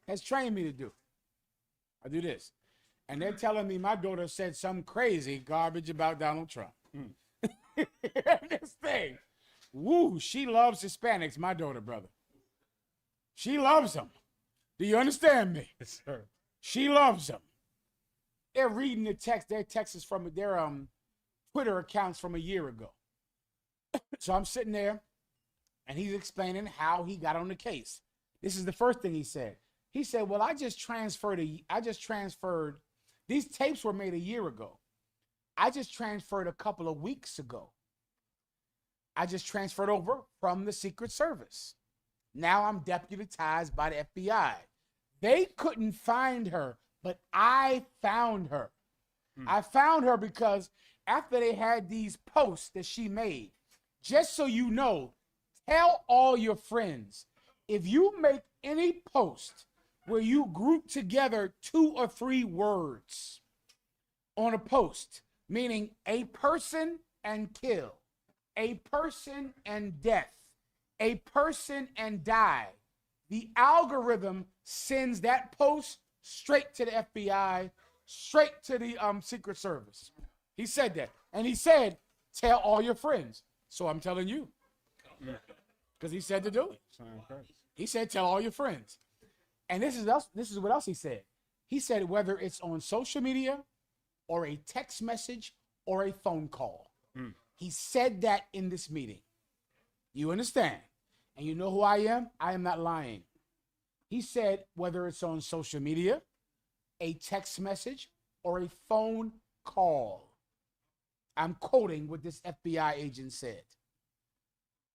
has trained me to do. I do this. And they're telling me my daughter said some crazy garbage about Donald Trump. This thing. Woo, she loves Hispanics, my daughter, brother. She loves them. Do you understand me? Yes, sir. She loves them. They're reading the text. Their text is from their Twitter accounts from a year ago. So I'm sitting there, and he's explaining how he got on the case. This is the first thing he said. He said, well, I just transferred. These tapes were made a year ago. I just transferred a couple of weeks ago. I just transferred over from the Secret Service. Now I'm deputized by the FBI. They couldn't find her, but I found her. I found her because after they had these posts that she made, just so you know, tell all your friends, if you make any post where you group together 2 or 3 words on a post, meaning a person and kill, a person and death, a person and die, the algorithm sends that post straight to the FBI, straight to the Secret Service. He said that. And he said, tell all your friends. So I'm telling you. Because he said to do it. He said, tell all your friends. And this is what else he said. He said, whether it's on social media or a text message or a phone call. He said that in this meeting. You understand? And you know who I am? I am not lying. He said, whether it's on social media, a text message, or a phone call. I'm quoting what this FBI agent said.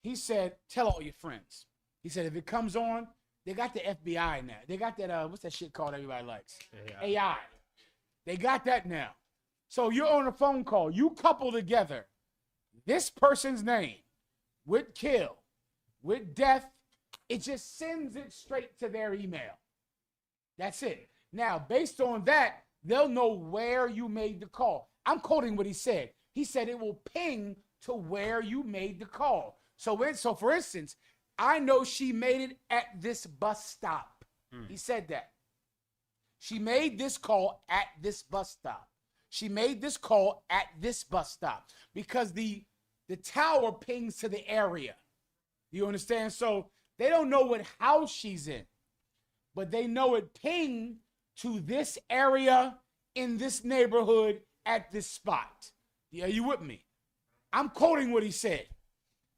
He said, tell all your friends. He said, if it comes on, they got the FBI now. They got that, what's that shit called everybody likes? AI. They got that now. So you're on a phone call. You couple together this person's name with kill, with death. It just sends it straight to their email. That's it. Now, based on that, they'll know where you made the call. I'm quoting what he said. He said it will ping to where you made the call. So for instance, I know she made it at this bus stop. He said that. She made this call at this bus stop. She made this call at this bus stop because the tower pings to the area. You understand? So they don't know what house she's in, but they know it pinged to this area in this neighborhood at this spot. Yeah, you with me? I'm quoting what he said.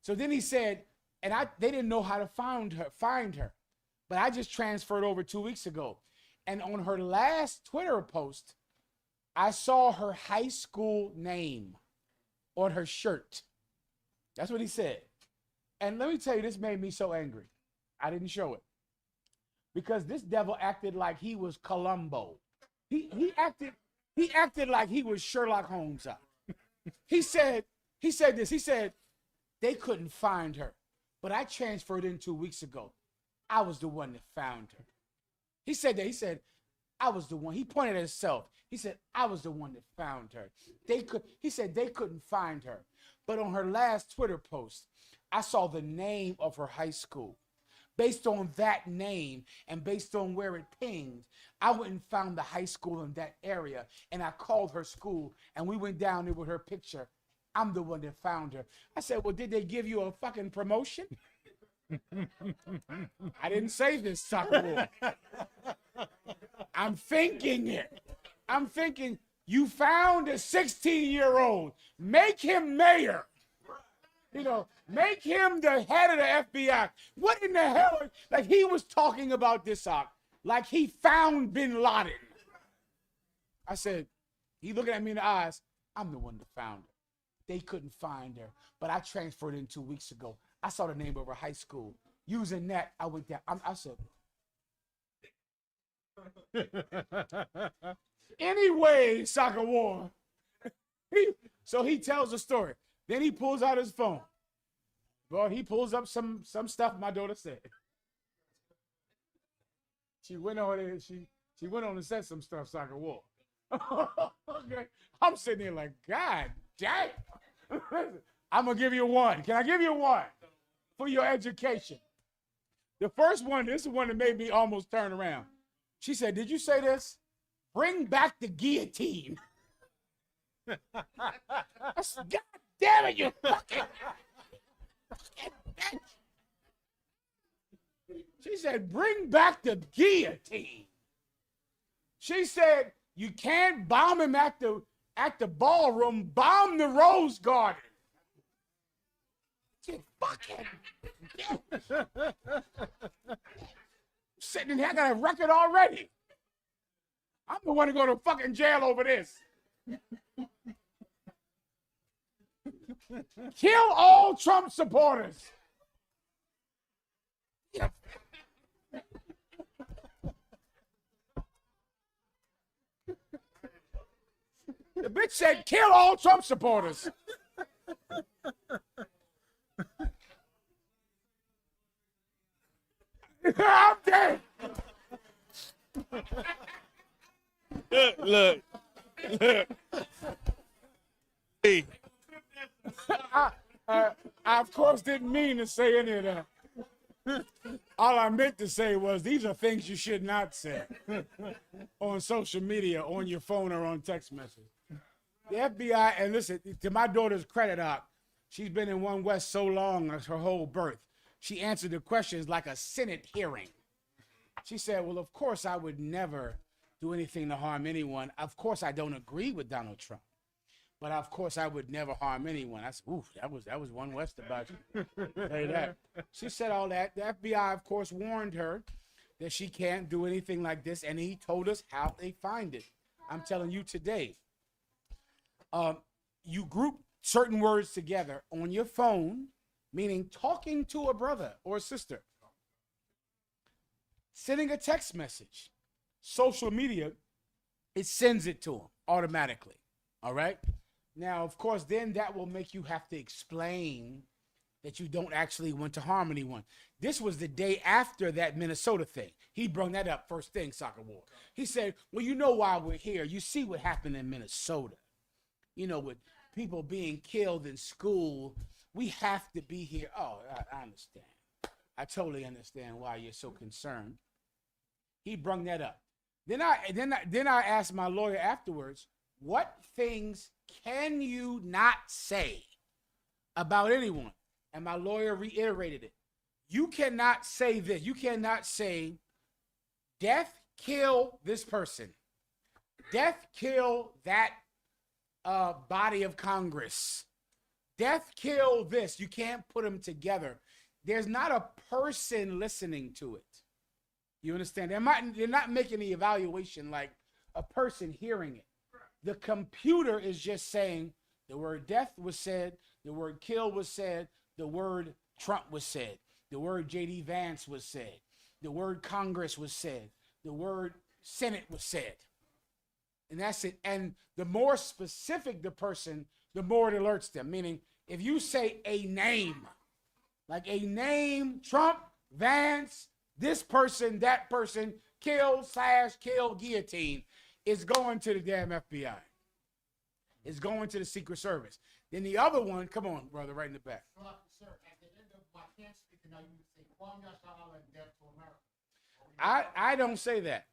So then he said, and they didn't know how to find her, but I just transferred over 2 weeks ago. And on her last Twitter post, I saw her high school name on her shirt. That's what he said. And let me tell you, this made me so angry. I didn't show it. Because this devil acted like he was Columbo. He acted like he was Sherlock Holmes. He said this. He said, they couldn't find her. But I transferred in 2 weeks ago. I was the one that found her. He said that. He said, I was the one. He pointed at himself. He said, I was the one that found her. He said they couldn't find her. But on her last Twitter post, I saw the name of her high school. Based on that name and based on where it pinged, I went and found the high school in that area, and I called her school, and we went down there with her picture. I'm the one that found her. I said, well, did they give you a fucking promotion? I didn't say this, soccer war. I'm thinking it. I'm thinking, you found a 16-year-old. Make him mayor. You know, make him the head of the FBI. What in the hell? Like he was talking about this like he found bin Laden. I said, he looking at me in the eyes, I'm the one that found her. They couldn't find her, but I transferred in 2 weeks ago. I saw the name of her high school. Using that, I went down. I said, anyway, soccer war. So he tells the story. Then he pulls out his phone. Well, he pulls up some stuff my daughter said. She went on and she went on and said some stuff, soccer war. Okay. I'm sitting there like, God damn. I'm gonna give you one. Can I give you one for your education? The first one, this is one that made me almost turn around. She said, did you say this? Bring back the guillotine. I said, God damn it, you fucking bitch. She said, bring back the guillotine. She said, you can't bomb him at the ballroom, bomb the rose garden. I said, fucking bitch. Sitting in here, I got a record already. I'm the one to go to fucking jail over this. Kill all Trump supporters. Yeah. The bitch said, kill all Trump supporters. I'm dead. Look. Hey. I of course didn't mean to say any of that. All I meant to say was these are things you should not say on social media, on your phone, or on text message. The FBI, and listen, to my daughter's credit, she's been in One West so long as her whole birth. She answered the questions like a Senate hearing. She said, well, of course I would never do anything to harm anyone. Of course I don't agree with Donald Trump. But of course I would never harm anyone. I said, ooh, that was One West about you. Say that. She said all that. The FBI, of course, warned her that she can't do anything like this, and he told us how they find it. I'm telling you today. You group certain words together on your phone, meaning talking to a brother or a sister, sending a text message, social media, it sends it to them automatically. All right. Now, of course, then that will make you have to explain that you don't actually want to harm anyone. This was the day after that Minnesota thing. He brought that up first thing, Soccer War. He said, well, you know why we're here. You see what happened in Minnesota. You know, with people being killed in school, we have to be here. Oh, I understand. I totally understand why you're so concerned. He brought that up. Then I asked my lawyer afterwards, what things can you not say about anyone? And my lawyer reiterated it. You cannot say this. You cannot say, death, kill this person. Death, kill that body of Congress. Death, kill this. You can't put them together. There's not a person listening to it. You understand? They're not making the evaluation like a person hearing it. The computer is just saying the word death was said, the word kill was said, the word Trump was said, the word J.D. Vance was said, the word Congress was said, the word Senate was said. And that's it. And the more specific the person, the more it alerts them. Meaning, if you say a name, like a name, Trump, Vance, this person, that person, kill, guillotine, it's going to the damn FBI. It's going to the Secret Service. Then the other one, come on, brother, right in the back. Sir, at the end of my can't speak, now you would say, Kwame Ashala and death to America. I don't say that.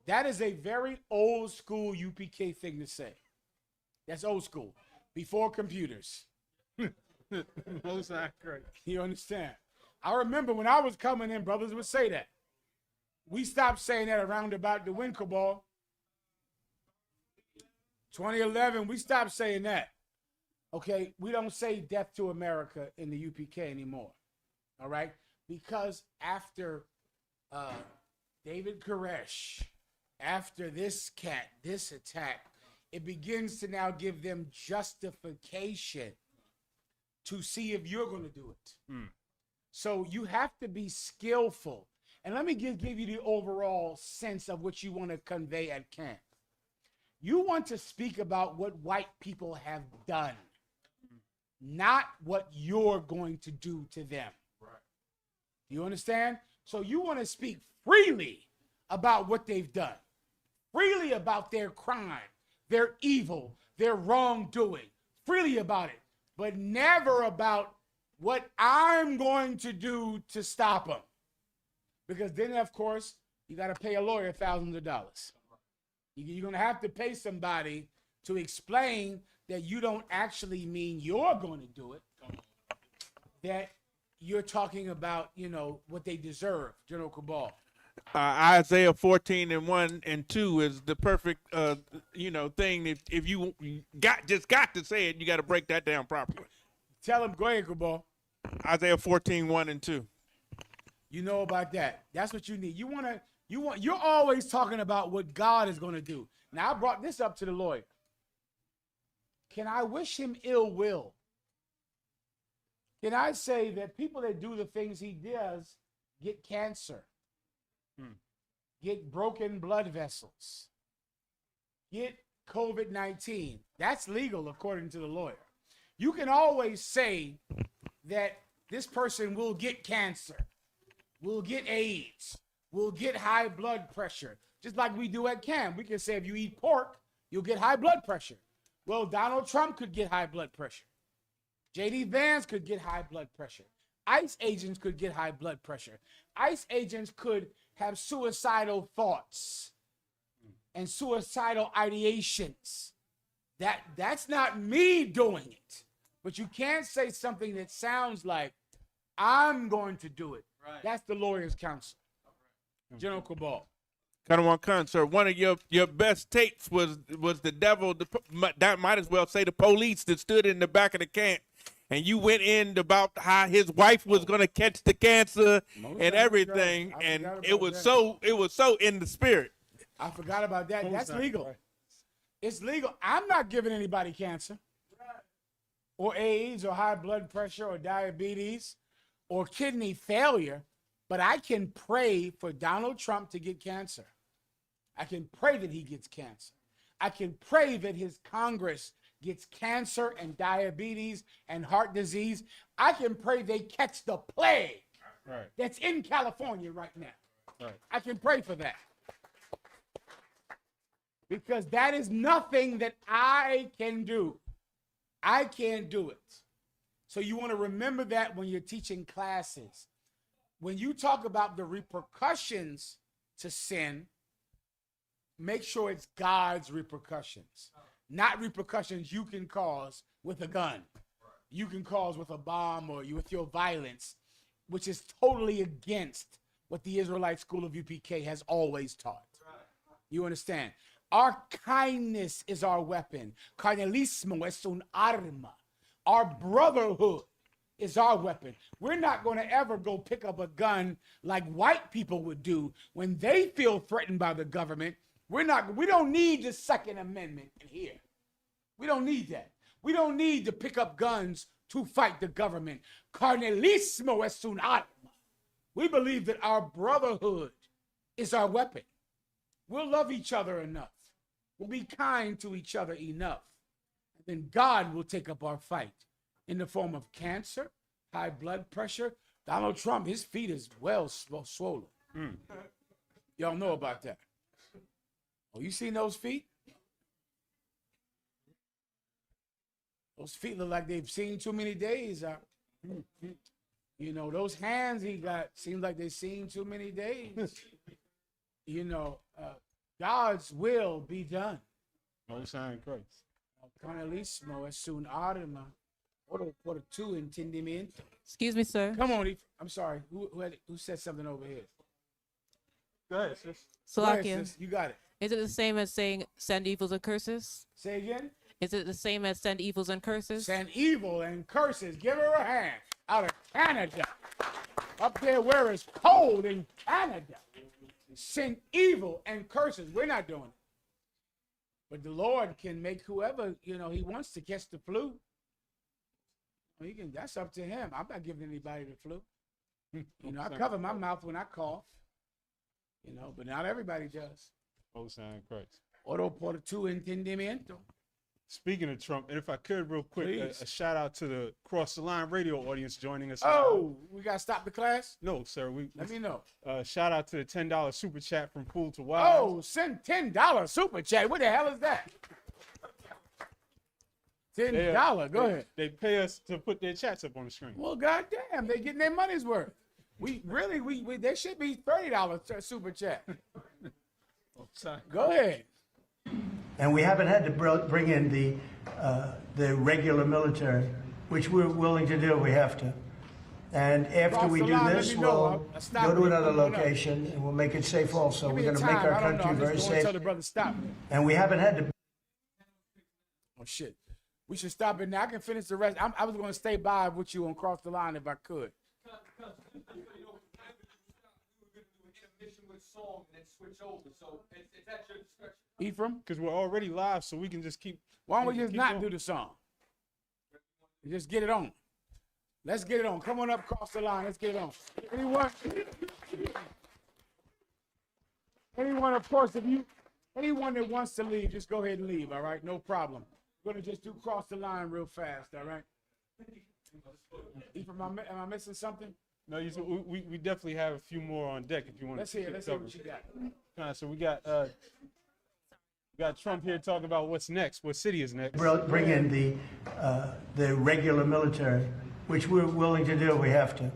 That is a very old school UPK thing to say. That's old school. Before computers. Most accurate. You understand? I remember when I was coming in, brothers would say that. We stopped saying that around about the win cabal. 2011, we stopped saying that. Okay, we don't say death to America in the UPK anymore. All right? Because after David Koresh, after this attack, it begins to now give them justification to see if you're going to do it. So you have to be skillful. And let me give you the overall sense of what you want to convey at camp. You want to speak about what white people have done, not what you're going to do to them. Right. You understand? So you want to speak freely about what they've done, freely about their crime, their evil, their wrongdoing, freely about it, but never about what I'm going to do to stop them. Because then, of course, you got to pay a lawyer thousands of dollars. You're going to have to pay somebody to explain that you don't actually mean you're going to do it, that you're talking about, what they deserve, General Cabal. Isaiah 14:1-2 is the perfect, thing. If you got to say it, you got to break that down properly. Tell them, go ahead, Cabal. Isaiah 14:1-2. You know about that. That's what you need. You're always talking about what God is going to do. Now, I brought this up to the lawyer. Can I wish him ill will? Can I say that people that do the things he does get cancer, get broken blood vessels, get COVID-19? That's legal according to the lawyer. You can always say that this person will get cancer, will get AIDS, will get high blood pressure, just like we do at camp. We can say if you eat pork, you'll get high blood pressure. Well, Donald Trump could get high blood pressure. J.D. Vance could get high blood pressure. ICE agents could get high blood pressure. ICE agents could have suicidal thoughts and suicidal ideations. That's not me doing it. But you can't say something that sounds like, I'm going to do it. Right. That's the lawyer's counsel. General Cabal. Sir, one of your best tapes was the devil, that might as well say the police that stood in the back of the camp, and you went in about how his wife was going to catch the cancer and everything, and it was so in the spirit. I forgot about that. That's legal. It's legal. I'm not giving anybody cancer or AIDS or high blood pressure or diabetes or kidney failure, but I can pray for Donald Trump to get cancer. I can pray that he gets cancer. I can pray that his Congress gets cancer and diabetes and heart disease. I can pray they catch the plague that's in California right now. Right. I can pray for that. Because that is nothing that I can do. I can't do it. So you want to remember that when you're teaching classes. When you talk about the repercussions to sin, make sure it's God's repercussions, not repercussions you can cause with a gun. You can cause with a bomb or with your violence, which is totally against what the Israelite School of UPK has always taught. You understand? Our kindness is our weapon. Carnelismo es un arma. Our brotherhood is our weapon. We're not going to ever go pick up a gun like white people would do when they feel threatened by the government. We don't need the Second Amendment in here. We don't need that. We don't need to pick up guns to fight the government. Carnelismo es un arma. We believe that our brotherhood is our weapon. We'll love each other enough. We'll be kind to each other enough. And then God will take up our fight in the form of cancer, high blood pressure. Donald Trump, his feet is well swollen. Y'all know about that. Oh, you seen those feet? Those feet look like they've seen too many days. Those hands he got seems like they've seen too many days. God's will be done. Most High Christ. Carnelismo es un arma. Por tu entendimiento. Excuse me, sir. Come on, I'm sorry. Who said something over here? Go ahead, sis. Go ahead, Salakia. sis. You got it. Is it the same as saying send evils and curses? Say again. Is it the same as send evils and curses? Send evil and curses. Give her a hand. Out of Canada. Up there where it's cold in Canada. Send evil and curses. We're not doing it. But the Lord can make whoever, he wants to catch the flu. That's up to him. I'm not giving anybody the flu. I cover my mouth when I cough. But not everybody does. Most High Christ. Oro por tu entendimiento. Speaking of Trump, and if I could real quick, a shout out to the Cross the Line radio audience joining us. Oh, we got to stop the class? No, sir. Let me know. Shout out to the $10 super chat from Fool to Wild. Oh, send $10 super chat. What the hell is that? $10. Go ahead. They pay us to put their chats up on the screen. Well, goddamn, they getting their money's worth. We there should be $30 super chat. Go ahead. And we haven't had to bring in the regular military, which we're willing to do. We have to. And after Cross we the do line, this, let me know. we'll I'll stop go to you. another Come on up. location, and we'll make it safe also. Give me We're the going to make time. our I don't know. country I'm very just going to tell safe. the brother stop. And we haven't had to Oh shit, we should stop it now. I can finish the rest. I was going to stay by with you and cross the line if I could. Ephraim, Because we're already live, so we can just keep. why don't we just keep not going. do the song? Just get it on. Let's get it on. Come on up, cross the line. Let's get it on. Anyone, of course, anyone that wants to leave, just go ahead and leave. All right, no problem. We're gonna just do cross the line real fast. All right. Ephraim, am I missing something? No, we definitely have a few more on deck if you want Let's to. hear what you got. All right, so we got Trump here talking about what's next, what city is next. bring in the regular military, which we're willing to do. We have to.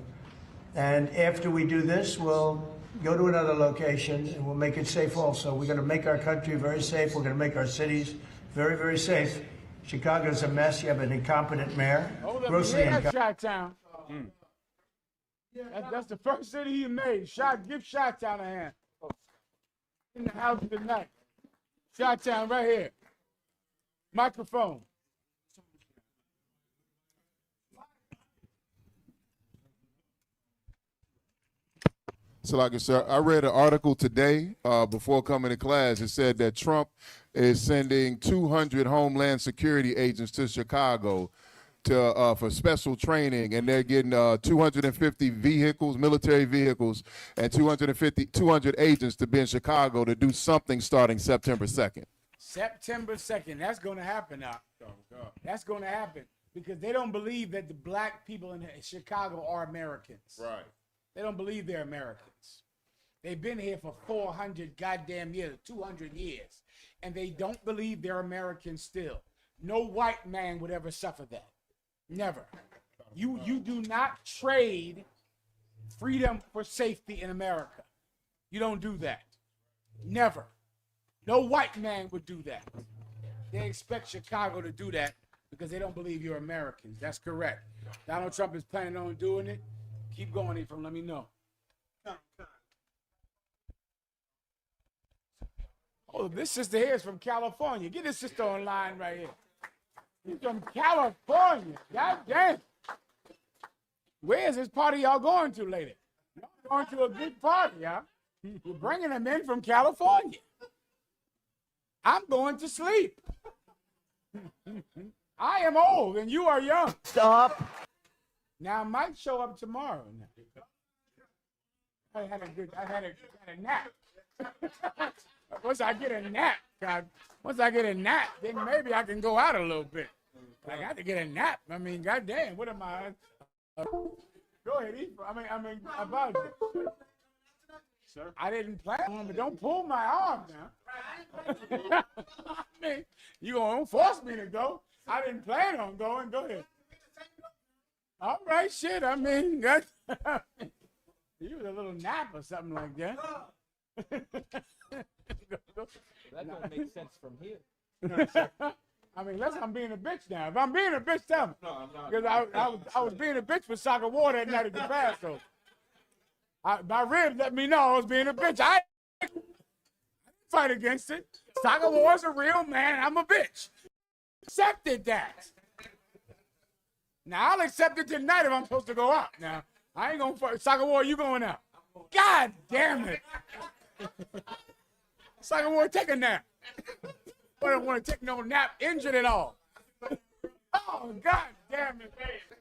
And after we do this, we'll go to another location, and we'll make it safe also. We're going to make our country very safe. We're going to make our cities very, very safe. Chicago's a mess. You have an incompetent mayor. Hold up, Grossly yeah, that's incompetent. Chi-Town. That's the first city he made. Give Chi-Town a hand. In the house tonight. Chi-Town right here. Microphone. So, like I said, I read an article today before coming to class. It said that Trump is sending 200 Homeland Security agents to Chicago for special training, and they're getting 250 vehicles, military vehicles, and 200 agents to be in Chicago to do something starting September 2nd. September 2nd. That's going to happen now. That's going to happen because they don't believe that the black people in Chicago are Americans. Right. They don't believe they're Americans. They've been here for 400 goddamn years, 200 years, and they don't believe they're Americans still. No white man would ever suffer that. Never. You do not trade freedom for safety in America. You don't do that. Never. No white man would do that. They expect Chicago to do that because they don't believe you're Americans. That's correct. Donald Trump is planning on doing it. Keep going, Ephraim. Let me know. Oh, this sister here is from California. Get this sister online right here. She's from California. God damn. Where is this party y'all going to later? Y'all going to a big party, huh? You're bringing them in from California. I'm going to sleep. I am old and you are young. Stop. Now I might show up tomorrow. I had a nap. Once I get a nap, once I get a nap, then maybe I can go out a little bit. I got to get a nap. I mean, goddamn, what am I? Go ahead, Ephraim. I mean, Apologists. Sir? I didn't plan on, but don't pull my arm now. I mean, you don't force me to go. I didn't plan on going. Go ahead. All right, shit. I mean, you was a little nap or something like that. That don't make sense from here. I mean, unless I'm being a bitch now. If I'm being a bitch, tell me. No, I'm not. Because I was being a bitch with soccer war that night at the Paso. My ribs let me know I was being a bitch. I didn't fight against it. Soccer war's a real man. I'm a bitch. Accepted that. Now I'll accept it tonight if I'm supposed to go out. Now I ain't gonna fight. Soccer war, you going out? God damn it! Soccer war, take a nap. I don't want to take no nap, injured at all. Oh God damn it!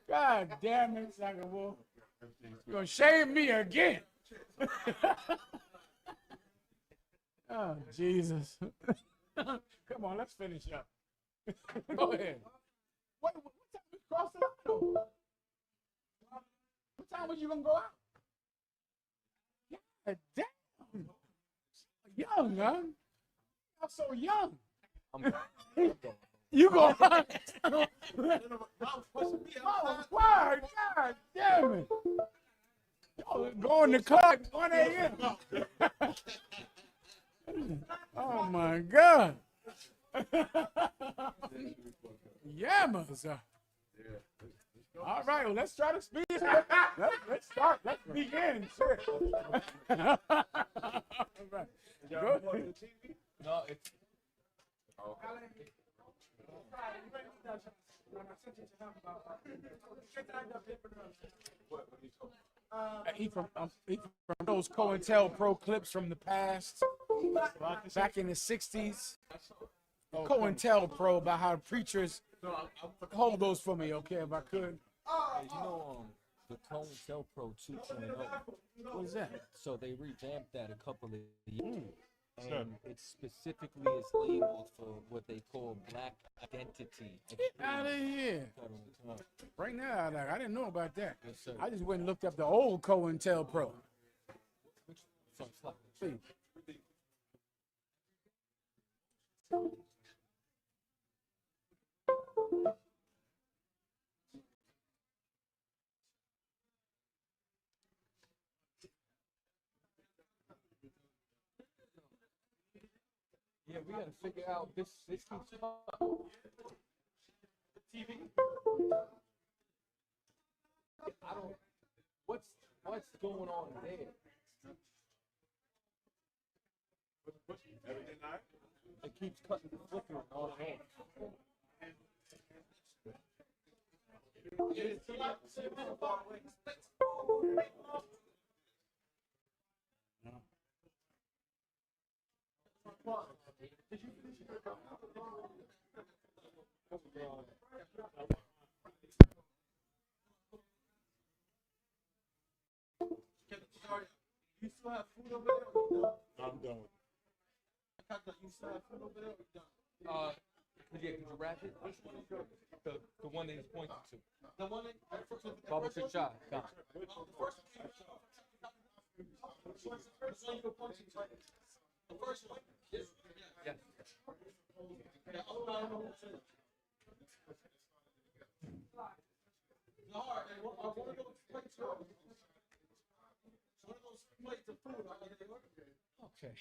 God damn it, soccer war. You're gonna shame me again. Oh Jesus! Come on, let's finish up. Go ahead. What time we cross the line? What time was you gonna go out? God damn! Young, huh? I'm so young. You go. Oh, why? God damn it. Y'all go in the car at 1 a.m. Oh my God. Yamas. All right, well, let's try to speed. Let's start. Let's begin. Shit. All right. Go. No, it's I eat from those COINTELPRO clips from the past, back in the 60s. COINTELPRO about how preachers hold those for me, okay, if I could. the COINTELPRO 2.0. What is that? So they revamped that a couple of years. Sure. And it specifically is labeled for what they call black identity. Out of here. Bring that out there. I didn't know about that. Yes, sir. I just went and looked up the old COINTELPRO. See. Yeah, we gotta figure out this keeps TV. I don't. What's going on there? It keeps cutting the flickering on and on. You still have food over there? I'm done with You still have food over there? Could you wrap it? Which one is yours? The one that he's pointing to. The one that Bubba Chick Chai. Got it. The first one? Yes. Yes. No, I want to know which plates are. One of those plates of food. Okay.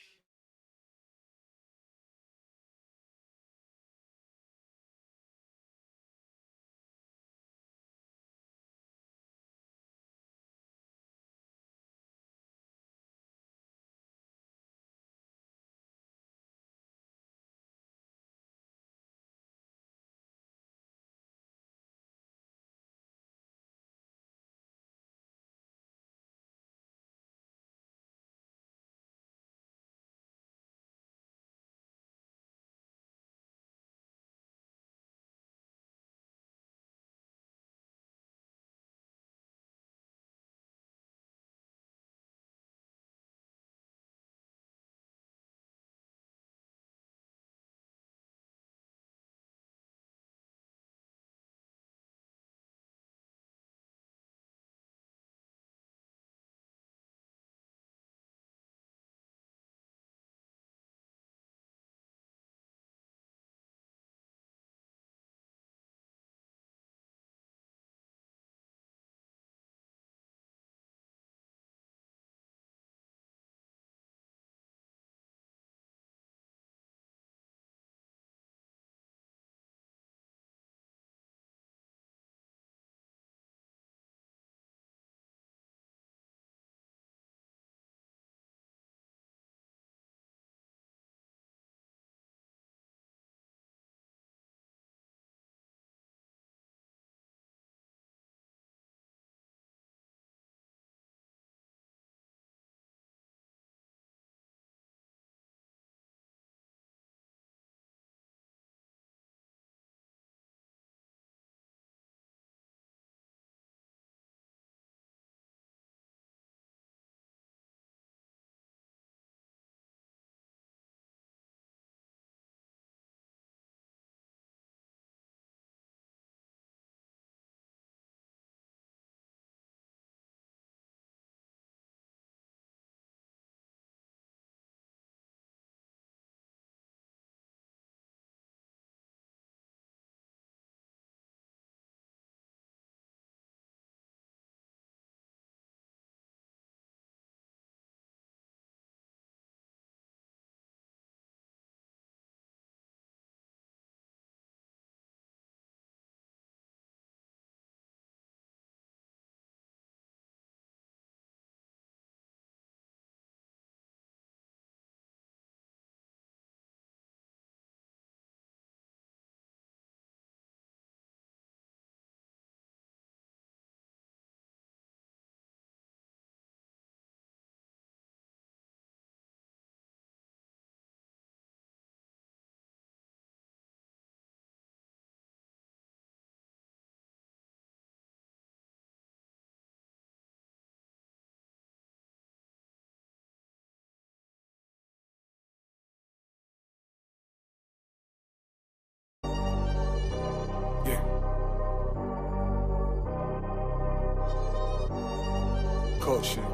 bullshit.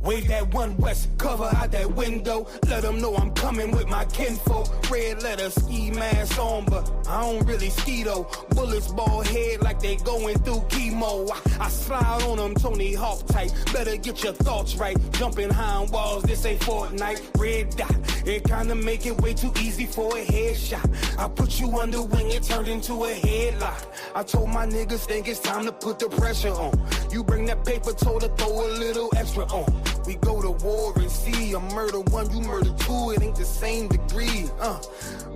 Wave that one west, cover out that window. Let them know I'm coming with my kinfolk. Red letter, ski mask on, but I don't really ski though. Bullets ball head like they going through chemo. I slide on them Tony Hawk type. Better get your thoughts right. Jumping high on walls, this ain't Fortnite. Red dot, it kinda make it way too easy for a headshot. I put you under wing, it turned into a headlock. I told my niggas think it's time to put the pressure on. You bring that paper, told her throw a little extra on. We go to war and see, I murder one, you murder two, it ain't the same degree,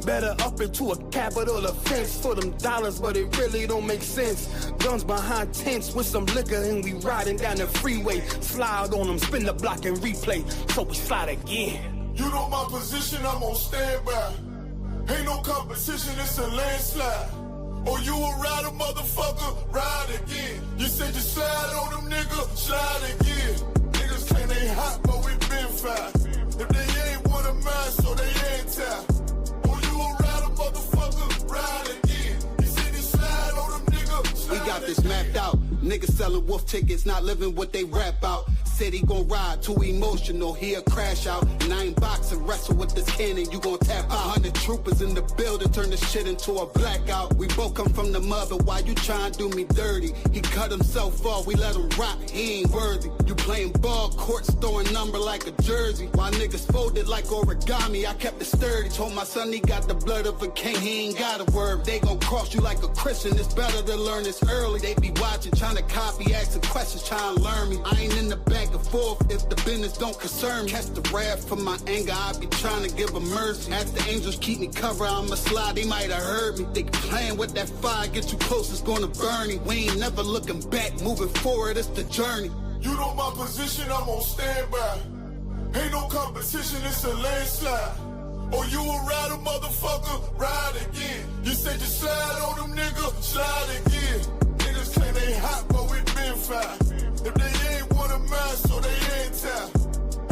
Better up into a capital offense for them dollars, but it really don't make sense. Guns behind tents with some liquor and we riding down the freeway. Slide on them, spin the block and replay, so we slide again. You know my position, I'm on standby. Ain't no competition, it's a landslide. Or you a rider, motherfucker, ride again. You said you slide on them, nigga, slide again. Claim they hot, but we been fine. If they ain't one of mine, so they anti. Oh, you a rider, motherfucker, ride again. You see this slide on them, nigga. We got this mapped out. Niggas selling wolf tickets, not living what they rap out. Said he gon' ride, too emotional, he'll crash out. 9 boxing, wrestle with this cannon, you gon' tap out. 100 troopers in the building, turn this shit into a blackout. We both come from the mother, why you tryin' to do me dirty? He cut himself off, we let him rock, he ain't worthy. You playing ball courts, throwing number like a jersey. While niggas folded like origami, I kept it sturdy. Told my son he got the blood of a king, he ain't got a word. They gon' cross you like a Christian, it's better to learn this early. They be watching, trying to copy, asking questions, trying to learn me. I ain't in the back and forth if the business don't concern me. Catch the wrath from my anger, I be trying to give a mercy. Ask the angels keep me covered, I'ma slide, they might have heard me. They playing with that fire, get too close, it's gonna burn me. We ain't never looking back, moving forward, it's the journey. You know my position, I'm on standby. Ain't no competition, it's a landslide. Or you a rider, motherfucker, ride again. You said you slide on them, nigga, slide again. Niggas claim they hot, but we been fine. If they ain't one of mine, so they anti.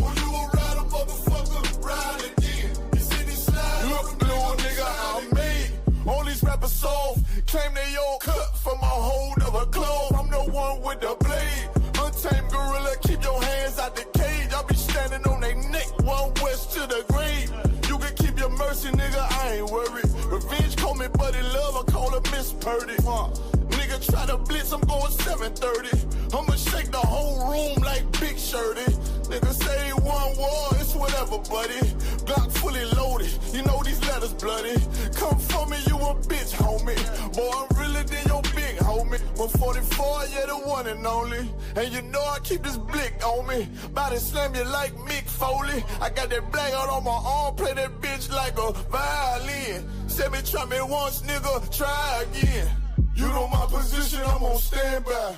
Or you a rider, motherfucker, ride again. You see this slide on them, little nigga, I'm made. All these rappers soft, claim they all cut from a hold of a clove. I'm the one with the blade. Untamed gorilla, keep your hands out the cage. I be standing on they neck, one west to the grave. You can keep your mercy, nigga, I ain't worried. Revenge call me buddy love, I call her Miss Purdy. Nigga try to blitz, I'm going 730. I'ma shake the whole room like Big Shirty. Nigga say one war, it's whatever, buddy. Glock fully loaded, you know these letters bloody. Come for me, you a bitch, homie. Boy, I'm realer than your big homie. 144, yeah, the one and only. And you know I keep this blick on me. Body slam you like Mick Foley. I got that black out on my arm, play that bitch like a violin. Said me try me once, nigga, try again. You know my position, I'm on standby.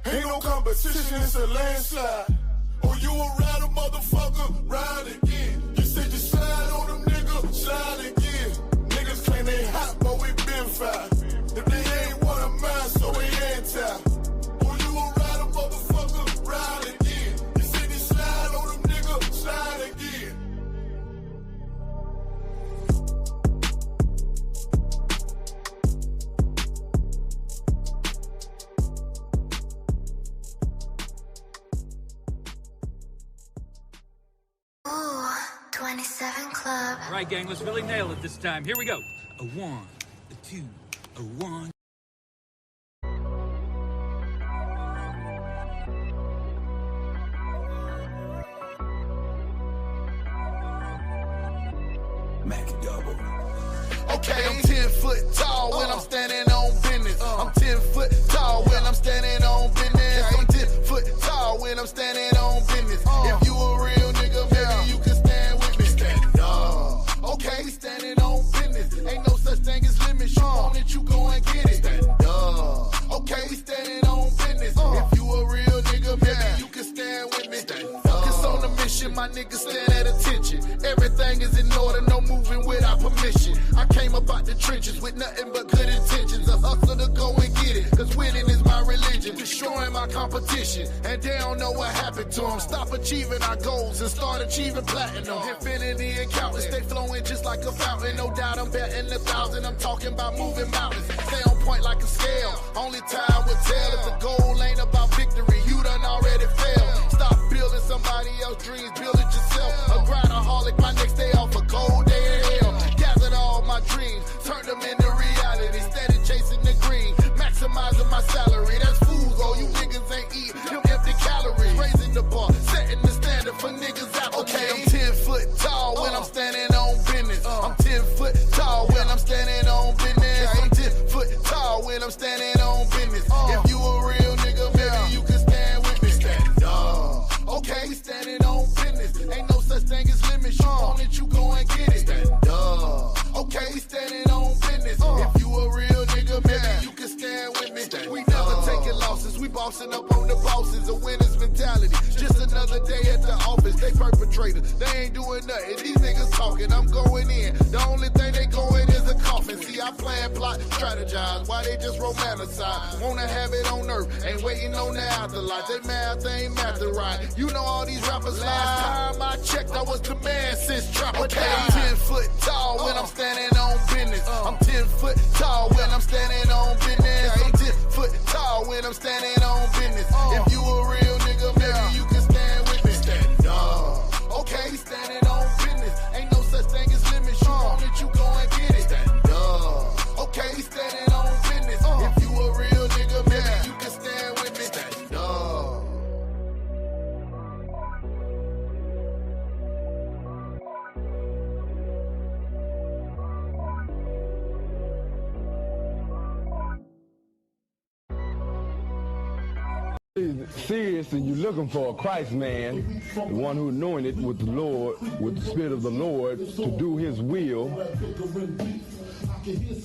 Ain't no competition, it's a landslide. Or you a rider, motherfucker, ride again. You said you slide on them, nigga, slide again. Niggas claim they hot, but we been fine. If they ain't one of mine, so they anti. Or you a rider, motherfucker, ride again. You said you slide on them, nigga, slide again. Ooh, 27 Club. All right, gang, let's really nail it this time. Here we go. A 1, a 2, a 1. Mac double. Okay, I'm 10 foot tall when I'm standing on business. I'm 10 foot tall when I'm standing on business. I'm 10 foot tall when I'm standing on business. If you a real nigga, maybe you can stand with me. Stand up. Okay, we standing on business. Ain't no such thing as limits. You want it, you go and get it. Stand up. Okay, we standing on business. If you a real nigga, maybe you can stand with me. Focus on the mission, my niggas stand at attention. Everything is in order, no moving without permission. I came up out the trenches with nothing but good intentions. A hustler to go and get it. honest, winning is my religion. Destroying my competition, and they don't know what happened to them. Stop achieving our goals and start achieving platinum. Infinity accountants, stay flowing just like a fountain. No doubt I'm betting 1,000. I'm talking about moving mountains. Stay on point like a scale. Only time will tell if the goal ain't about victory. You done already failed. Stop building somebody else's dreams, build it yourself. A grindaholic, my next day off a cold day in hell. Gathered all my dreams, turned them into reality. Steady chasing the green, maximizing my salary. That's fools, all you niggas ain't eat them empty calories. Raising the bar, setting the standard for niggas out. Okay, I'm 10 foot tall when I'm standing on business. I'm 10 foot tall when I'm standing on business. I'm 10 foot tall when I'm standing on business. If you a real nigga, maybe you can stand with me. Stand up. Okay, we standing on business. Ain't no such thing as limits. You want it, you go and get it. Stand up. Okay, we standing on business. If you a real nigga, maybe you can stand with me. We never taking losses. We bossing up on the bosses. A winner's mentality. Just another day at the office. They perpetrators. They ain't doing nothing. These niggas talking. I'm going in. The only thing they going is a coffin. See, I plan, plot, strategize. Why they just romanticize? Wanna have it on earth. Ain't waiting on the afterlife. They math ain't math right. You know all these rappers. Last time I checked, I was the man since Trapper. Okay, I'm 10 foot tall when I'm standing on business. I'm 10 foot tall when I'm standing on business. I'm 10 foot tall when I'm standing on business. If you a real nigga, maybe you can stand with me. Stand up. Okay, we standing on business. Ain't no such thing as limits. You want it, you go and get it. Stand up. Okay, we standing on business. If you a real nigga, maybe you can stand with me. Stand up. Serious and you're looking for a Christ man, the one who anointed with the Lord, with the Spirit of the Lord to do his will,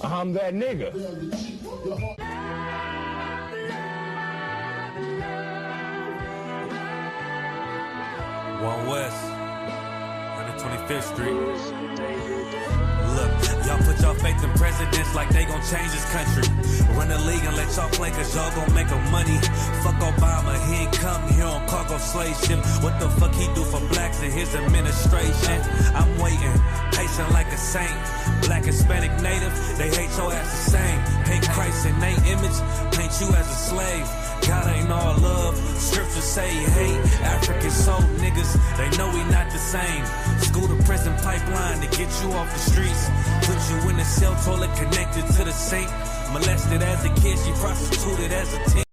I'm that nigga. One West, 125th Street. Look, y'all put y'all faith in presidents like they gon' change this country. Run the league and let y'all play cause y'all gon' make a money. Fuck Obama, he ain't come here on cargo slave ship. What the fuck he do for blacks in his administration? I'm waiting, patient like a saint. Black, Hispanic, Native, they hate your ass the same. Hate Christ in they image, paint you as a slave. God ain't all love, scriptures say he hate. African soul niggas, they know we not the same. School to prison pipeline to get you off the streets. Put you in the cell toilet connected to the sink. Molested as a kid, she prostituted as a teen.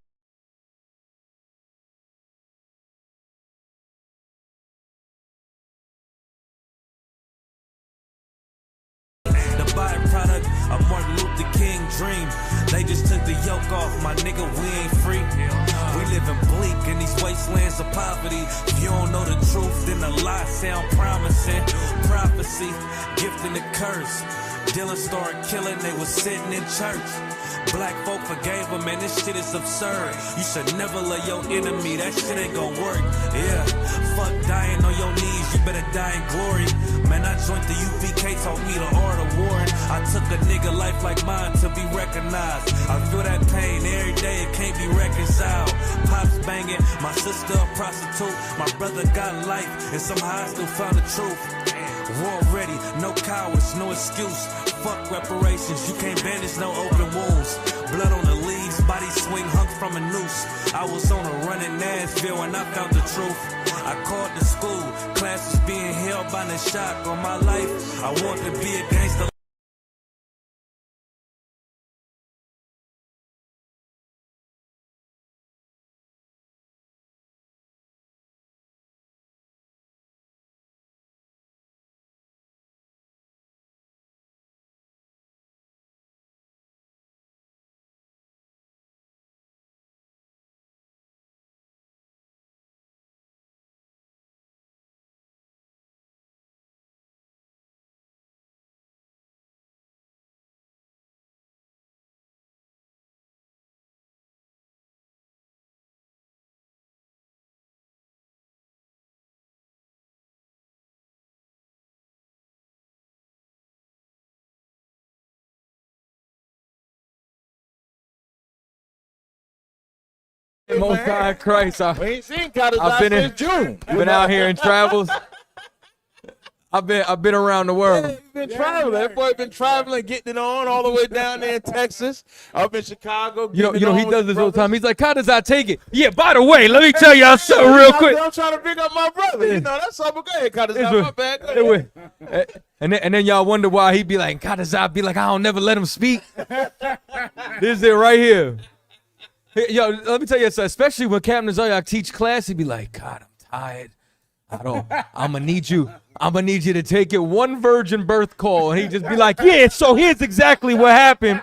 Byproduct of Martin Luther King dream. They just took the yoke off, my nigga, we ain't free. We living bleak in these wastelands of poverty. If you don't know the truth, then the lie sound promising. Prophecy, gift and a curse. Dylan started killing, they was sitting in church. Black folk forgave him, man, this shit is absurd. You should never love your enemy, that shit ain't gon' work. Yeah, fuck dying on your knees, you better die in glory. Man, I joined the UPK, taught me the art of warring. I took a nigga life like mine to be recognized. I feel that pain every day, it can't be reconciled. Pops banging, my sister a prostitute. My brother got life, and somehow I still found the truth. War ready, no cowards, no excuse. Fuck reparations, you can't bandage no open wounds. Blood on the leaves, body swing hung from a noose. I was on a run in Nashville and I found the truth. I called the school, classes being held by the shock on my life. I want to be a gangster. Most High Christ. We ain't seen Cotter's I've been since June. been out here in travels. I've been around the world. Yeah, he's been traveling. That boy been traveling, getting it on all the way down there in Texas, up in Chicago. You know, getting it he on does with this all his the time. He's like, how does I take it? Yeah, by the way, let me tell y'all something real quick. I'm trying to pick up my brother. You know, that's all. Go ahead, Cotter's It's not my bad. Go ahead. And then y'all wonder why he'd be like, Kadazai be like, I don't never let him speak. This is it right here. Hey, yo, let me tell you something. Especially when Captain Zayak teach class, he'd be like, God, I'm tired. I'm gonna need you to take it one virgin birth call. And he'd just be like, yeah, so here's exactly what happened.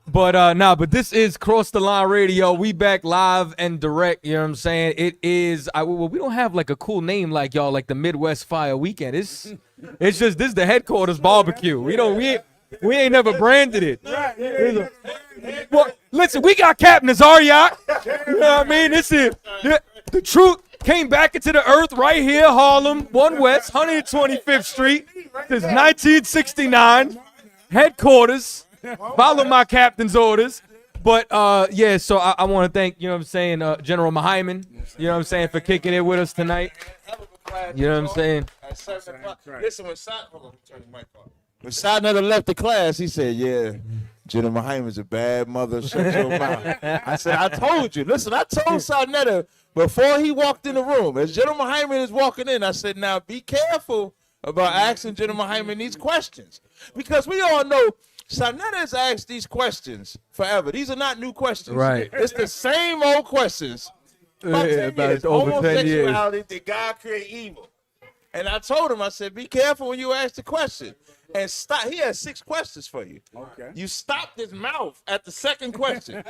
But but this is Cross the Line Radio. We back live and direct, you know what I'm saying? It is, we don't have like a cool name like y'all, like the Midwest Fire Weekend. It's just, this is the headquarters barbecue. We ain't never branded it. Well, listen, we got Captain Zayak. You know what I mean? This is, the truth came back into the earth right here, Harlem, 1 West, 125th Street. This is 1969. Headquarters. Follow my captain's orders. But, yeah, so I want to thank, you know what I'm saying, General Mahayaman, you know what I'm saying, for kicking it with us tonight. You know what I'm saying? At 7 o'clock. Listen, when Sadnetta left the class, he said, yeah, General Mahayaman's a bad mother. Shut your mouth. I said, I told you. Listen, I told Sadnetta before he walked in the room, as General Mahayaman is walking in, I said, now be careful about asking General Mahayaman these questions. Because we all know Sadnetta has asked these questions forever. These are not new questions. Right. It's the same old questions. About 10 years. Over 10 years. Homosexuality, did God create evil? And I told him, I said, be careful when you ask the question. And stop. He has 6 questions for you. Okay. You stopped his mouth at the second question.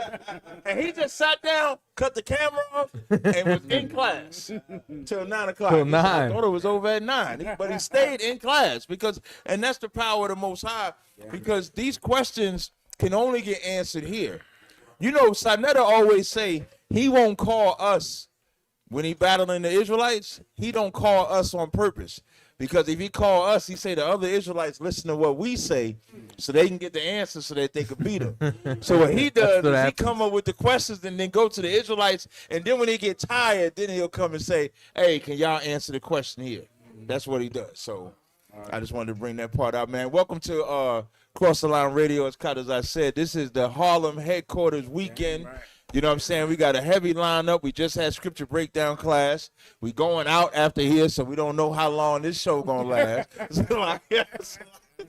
And he just sat down, cut the camera off, and was in class till 9 o'clock. Till 9. I thought it was over at 9. But he stayed in class and that's the power of the Most High, because these questions can only get answered here. You know, Sadnetta always say he won't call us when he battling the Israelites. He don't call us on purpose. Because if he call us, he say the other Israelites listen to what we say so they can get the answer so that they can beat him. So what he does is he come up with the questions and then go to the Israelites, and then when they get tired, then he'll come and say, hey, can y'all answer the question here? That's what he does. So I just wanted to bring that part out, man. Welcome to Cross the Line Radio. As I said, this is the Harlem headquarters weekend. You know what I'm saying? We got a heavy lineup. We just had scripture breakdown class. We going out after here, so we don't know how long this show gonna last.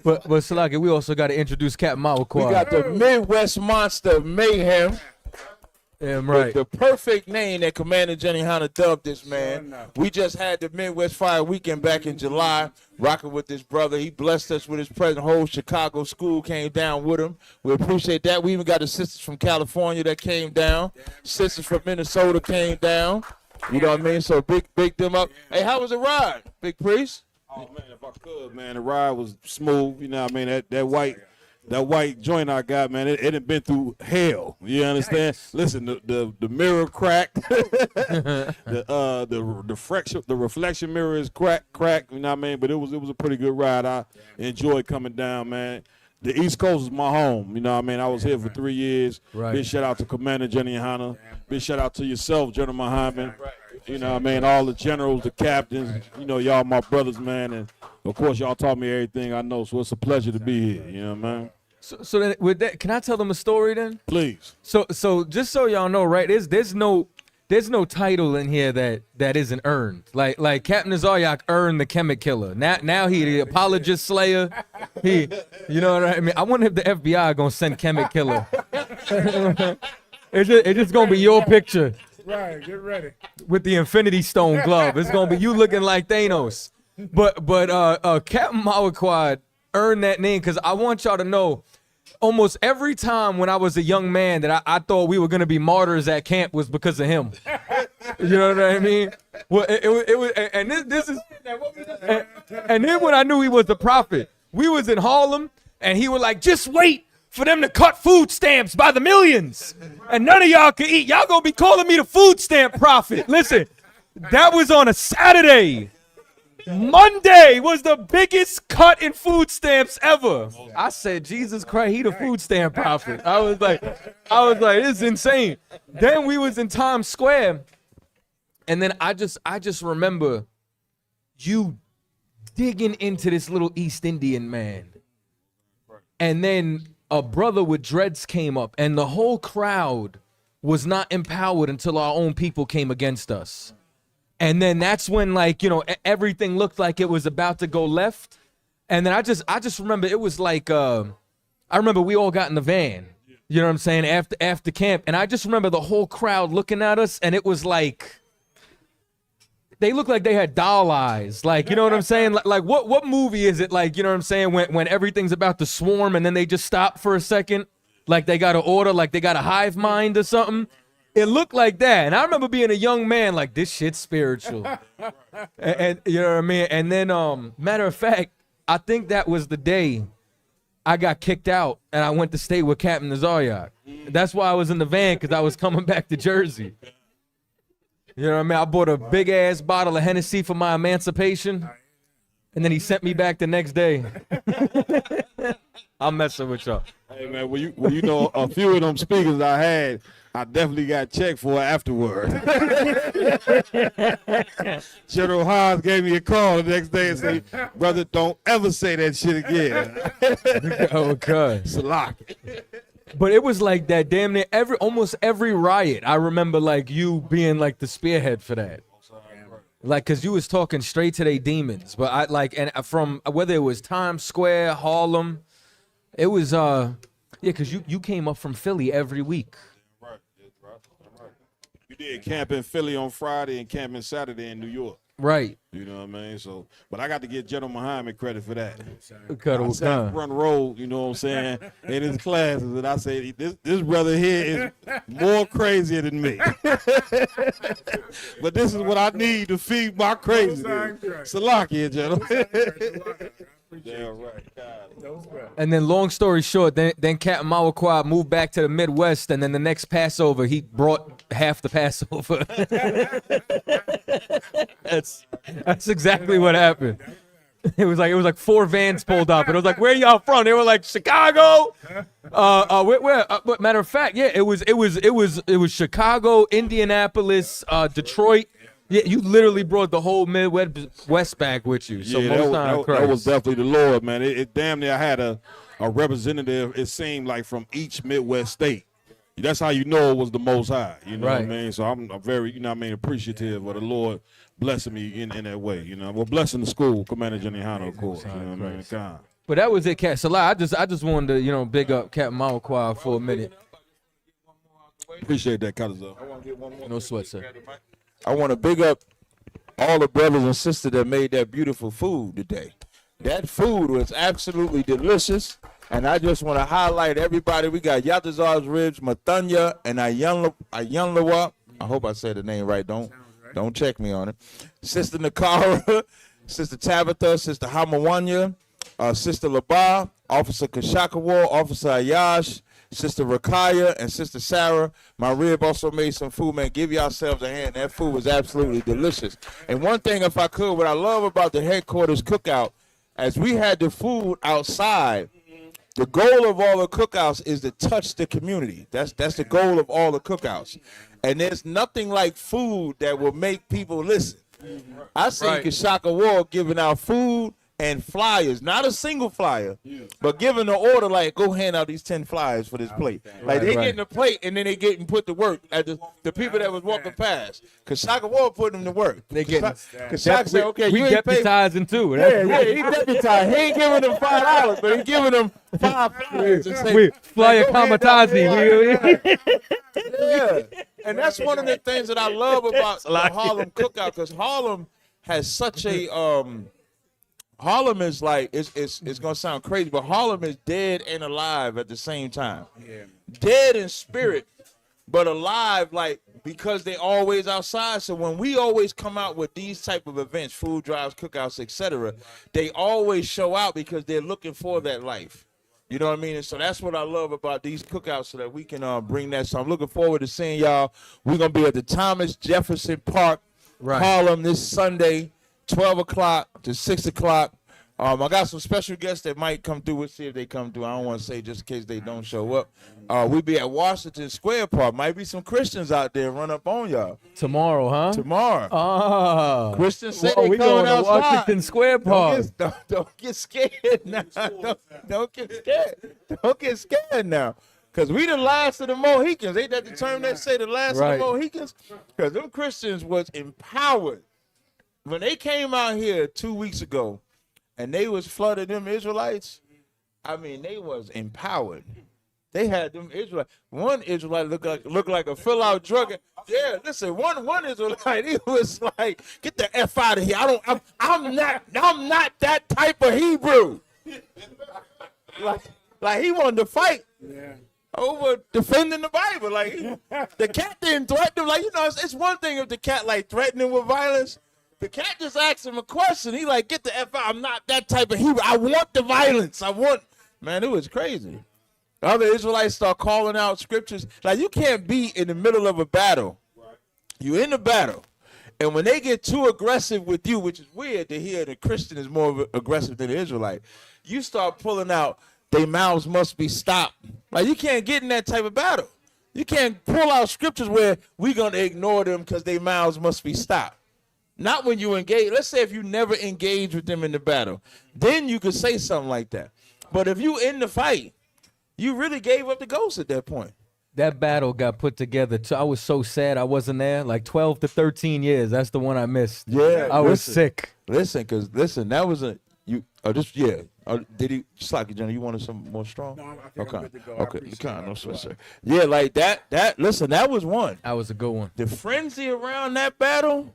But Salaki, we also got to introduce Captain Mawakwa. We got the Midwest Monster Mayhem. Damn right. The perfect name that Commander Jenny Hanna dubbed this man. We just had the Midwest Fire Weekend back in July, rocking with this brother. He blessed us with his present. Whole Chicago school came down with him. We appreciate that. We even got the sisters from California that came down. Sisters from Minnesota came down. You know what I mean? So big them up. Hey, how was the ride, Big Priest? Oh man, if I could, man, the ride was smooth. You know what I mean? That white joint I got, man, it had been through hell. You understand? Listen, the mirror cracked. the reflection mirror is cracked. You know what I mean? But it was a pretty good ride. I enjoyed coming down, man. The East Coast is my home. You know what I mean? I was here for 3 years. Right. Big shout out to Commander Jenny Hanna. Big shout out to yourself, General Mahayaman. You know what I mean? All the generals, the captains, you know, y'all my brothers, man. And, of course, y'all taught me everything I know, so it's a pleasure to be here. You know what I mean? So then with that, can I tell them a story then? Please. So just so y'all know, right? There's no title in here that isn't earned. Like Captain Zayak earned the Kemet Killer. Now he the Apologist Slayer. You know what I mean? I wonder if the FBI gonna send Kemet Killer. It's just gonna be your picture. Right, get ready. With the Infinity Stone glove. It's gonna be you looking like Thanos. But Captain Mawakwa earned that name because I want y'all to know, almost every time when I was a young man that I thought we were gonna be martyrs at camp was because of him. You know what I mean? Well, it was, and this is, and then when I knew he was the prophet, we was in Harlem, and he was like, just wait for them to cut food stamps by the millions, and none of y'all can eat. Y'all gonna be calling me the food stamp prophet. Listen, that was on a Saturday. Monday was the biggest cut in food stamps ever. I said, Jesus Christ, he the food stamp prophet. I was like, this is insane. Then we was in Times Square, and then I just remember you digging into this little East Indian man. And then a brother with dreads came up, and the whole crowd was not empowered until our own people came against us. And then that's when, like, you know, everything looked like it was about to go left. And then I just remember it was like, I remember we all got in the van, you know what I'm saying, after camp. And I just remember the whole crowd looking at us, and it was like, they looked like they had doll eyes. Like, you know what I'm saying? Like what movie is it, like, you know what I'm saying, when everything's about to swarm and then they just stop for a second? Like they got an order, like they got a hive mind or something. It looked like that. And I remember being a young man like, this shit's spiritual. and you know what I mean? And then, matter of fact, I think that was the day I got kicked out and I went to stay with Captain Nazaryak. That's why I was in the van, because I was coming back to Jersey. You know what I mean? I bought a big-ass bottle of Hennessy for my emancipation, and then he sent me back the next day. I'm messing with y'all. Hey, man, well, you know, a few of them speakers I had, I definitely got checked for afterward. General Hans gave me a call the next day and said, brother, don't ever say that shit again. Oh, God. Salak. But it was like that damn near almost every riot. I remember like you being like the spearhead for that. Like, cause you was talking straight to they demons. But I like, and from whether it was Times Square, Harlem, it was yeah, cause you came up from Philly every week. Right. You did camp in Philly on Friday and camp in Saturday in New York. Right. You know what I mean? So, but I got to give General Mahayaman credit for that. I sat front row, you know what I'm saying, in his classes, and I said, this brother here is more crazier than me. But this is what I need to feed my crazy. Salakia, gentlemen. Yeah, right. And then, long story short, then Captain Mawakwa moved back to the Midwest, and then the next Passover, he brought half the Passover. That's exactly what happened. It was like 4 vans pulled up, and it was like, "Where y'all from?" They were like, "Chicago." Where? Matter of fact, yeah, it was Chicago, Indianapolis, Detroit. Yeah, you literally brought the whole Midwest back with you. So yeah, that was definitely the Lord, man. It damn near had a representative, it seemed like, from each Midwest state. That's how you know it was the Most High. You know what I mean? So I'm very, you know what I mean, appreciative of the Lord blessing me in that way. You know, well, blessing the school, Commander Jenny Hanna, of course. You know what I mean? God. But that was it, Cat Salah. I just wanted to, you know, big up Captain Mawakwa for a minute. Appreciate that, Kaiser. No sweat, sir. I want to big up all the brothers and sisters that made that beautiful food today. That food was absolutely delicious, and I just want to highlight everybody. We got Yatazar's ribs, Matanya, and Ayanlawa. I hope I said the name right. Don't check me on it. Sister Nakara, Sister Tabitha, Sister Hamawanya, Sister Laba, Officer Kashakawa, Officer Ayash, Sister Rakaya, and Sister Sarah. My rib also made some food, man. Give yourselves a hand. That food was absolutely delicious. And one thing, if I could, what I love about the headquarters cookout, as we had the food outside, the goal of all the cookouts is to touch the community. That's the goal of all the cookouts. And there's nothing like food that will make people listen. I seen Kashaka War giving out food and flyers, not a single flyer, but giving the order like, go hand out these 10 flyers for this plate. Like they getting a plate and then they getting put to work at the people that was walking past. Cause Shaka Ward put them to work. They getting. Cause Shaka said, okay, we you ain't deputizing too. Yeah, he deputized. He ain't giving them $5, but he giving them 5 flyers. We flyer kamikaze. Yeah, and that's one of the things that I love about the Harlem cookout, because Harlem has such a Harlem is like, it's gonna sound crazy, but Harlem is dead and alive at the same time. Yeah. Dead in spirit, but alive, like, because they always outside. So when we always come out with these type of events, food drives, cookouts, etc., they always show out because they're looking for that life. You know what I mean? And so that's what I love about these cookouts, so that we can bring that. So I'm looking forward to seeing y'all. We're gonna be at the Thomas Jefferson Park, Harlem, this Sunday, 12 o'clock to 6 o'clock. I got some special guests that might come through. We'll see if they come through. I don't want to say just in case they don't show up. We'll be at Washington Square Park. Might be some Christians out there run up on y'all. Tomorrow, huh? Tomorrow. Ah. Christians say Whoa, they we coming going to outside. Washington Square Park. Don't get scared now. Don't get scared. Don't get scared now. Because we the last of the Mohicans. Ain't that the term that say the last of the Mohicans? Because them Christians was empowered. When they came out here 2 weeks ago and they was flooding them Israelites, I mean, they was empowered. They had them Israelites. One Israelite looked like a fill-out drug. Yeah, listen, one Israelite, he was like, get the F out of here. I'm not that type of Hebrew. Like he wanted to fight. Yeah. Over defending the Bible. Like the cat didn't threaten him. Like, you know, it's one thing if the cat like threatening with violence. The cat just asked him a question. He like, get the F out. I'm not that type of Hebrew. I want the violence. Man, it was crazy. Other Israelites start calling out scriptures. Like, you can't be in the middle of a battle. You're in the battle. And when they get too aggressive with you, which is weird to hear the Christian is more aggressive than the Israelite, you start pulling out, their mouths must be stopped. Like, you can't get in that type of battle. You can't pull out scriptures where we're going to ignore them because their mouths must be stopped. Not when you engage. Let's say if you never engage with them in the battle, then you could say something like that. But if you in the fight, you really gave up the ghost at that point. That battle got put together. I was so sad I wasn't there. Like 12 to 13 years. That's the one I missed. Yeah. I was sick. Listen, that was a, did he, Slocky Johnny, you wanted some more strong? No, I think I'm good to go. Okay, you kind of no sweat, sir. Yeah, like listen, that was one. That was a good one. The frenzy around that battle,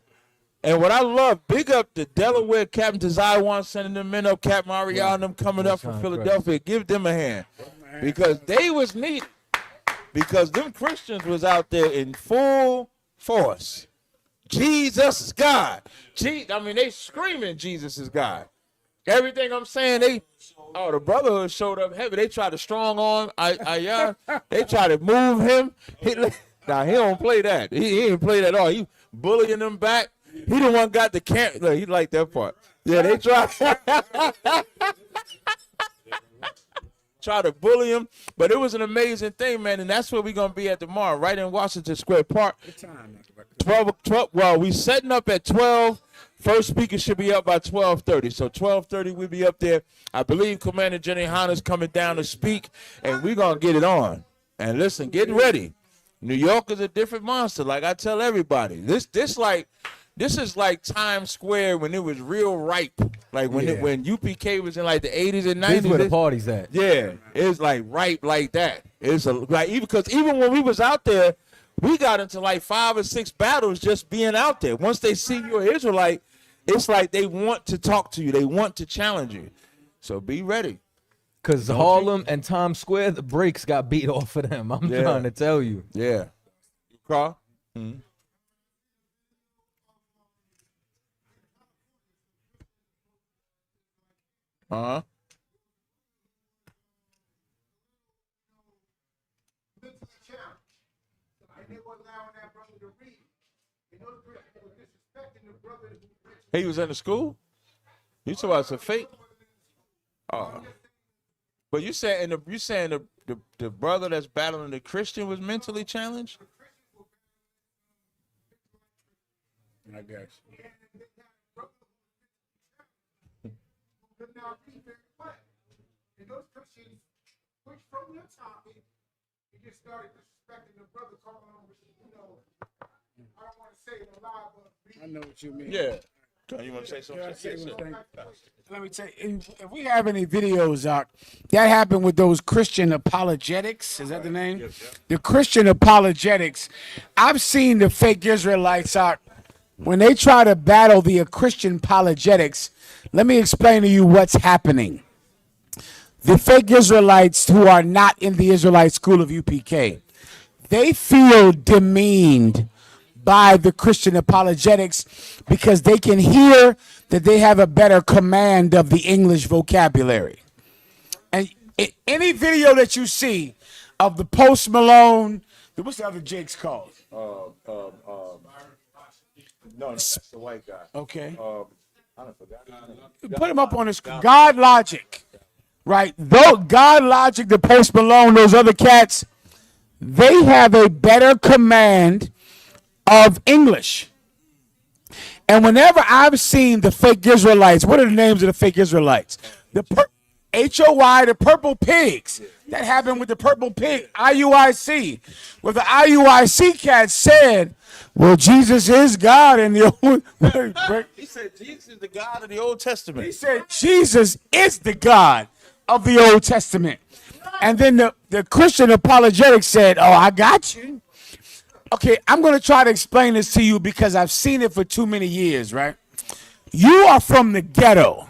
and what I love, big up the Delaware Captain Tazaiwan sending them men up, Cap Mariano and them coming up from Philadelphia. Give them a hand. Because they was needed. Because them Christians was out there in full force. Jesus is God. They screaming Jesus is God. Everything I'm saying, the Brotherhood showed up heavy. They tried to strong arm Ayah. They tried to move him. He don't play that. He didn't play that at all. He bullying them back. He the one got the camp. Look, he liked that part. Yeah, they tried. Try to bully him, but it was an amazing thing, man, and that's where we're going to be at tomorrow, right in Washington Square Park. 12, well, we setting up at 12. First speaker should be up by 12:30, so 12:30 we'll be up there. I believe Commander Jenny Hanna's coming down to speak, and we're going to get it on. And listen, get ready. New York is a different monster, like I tell everybody. This is like Times Square when it was real ripe. Like when UPK was in like the 80s and 90s. This is where the party's at. Yeah, it's like ripe like that. It's even when we was out there, we got into like 5 or 6 battles just being out there. Once they see you're an Israelite, it's like they want to talk to you. They want to challenge you. So be ready. Because Harlem and Times Square, the brakes got beat off of them. I'm trying to tell you. Yeah. Carl? Mm-hmm. Uh-huh. He was in the school? You talking about some fake? But you saying the brother that's battling the Christian was mentally challenged? I guess. Now be very quiet. And those Christians, which from your topic, you just started disrespecting the brother, calling him, I don't want to say it aloud, but I know what you mean. Yeah. You want to say something? Let me tell you, if we have any videos out, that happened with those Christian apologetics. Is that the name? Yes. The Christian apologetics. I've seen the fake Israelites out when they try to battle the Christian apologetics. Let me explain to you what's happening. The fake Israelites who are not in the Israelite school of UPK, they feel demeaned by the Christian apologetics because they can hear that they have a better command of the English vocabulary. And any video that you see of the Post Malone, what's the other Jake's called? No, that's the white guy. Okay. Put him up on the screen. God Logic, right? Though God Logic, the Post Malone, those other cats, they have a better command of English. And whenever I've seen the fake Israelites, what are the names of the fake Israelites? The HOY, the Purple Pigs. That happened with the Purple Pig, IUIC. Where the IUIC cat said, well, Jesus is God in the Old He said Jesus is the God of the Old Testament. He said Jesus is the God of the Old Testament. And then the Christian apologetic said, oh, I got you. Okay, I'm going to try to explain this to you because I've seen it for too many years, right? You are from the ghetto.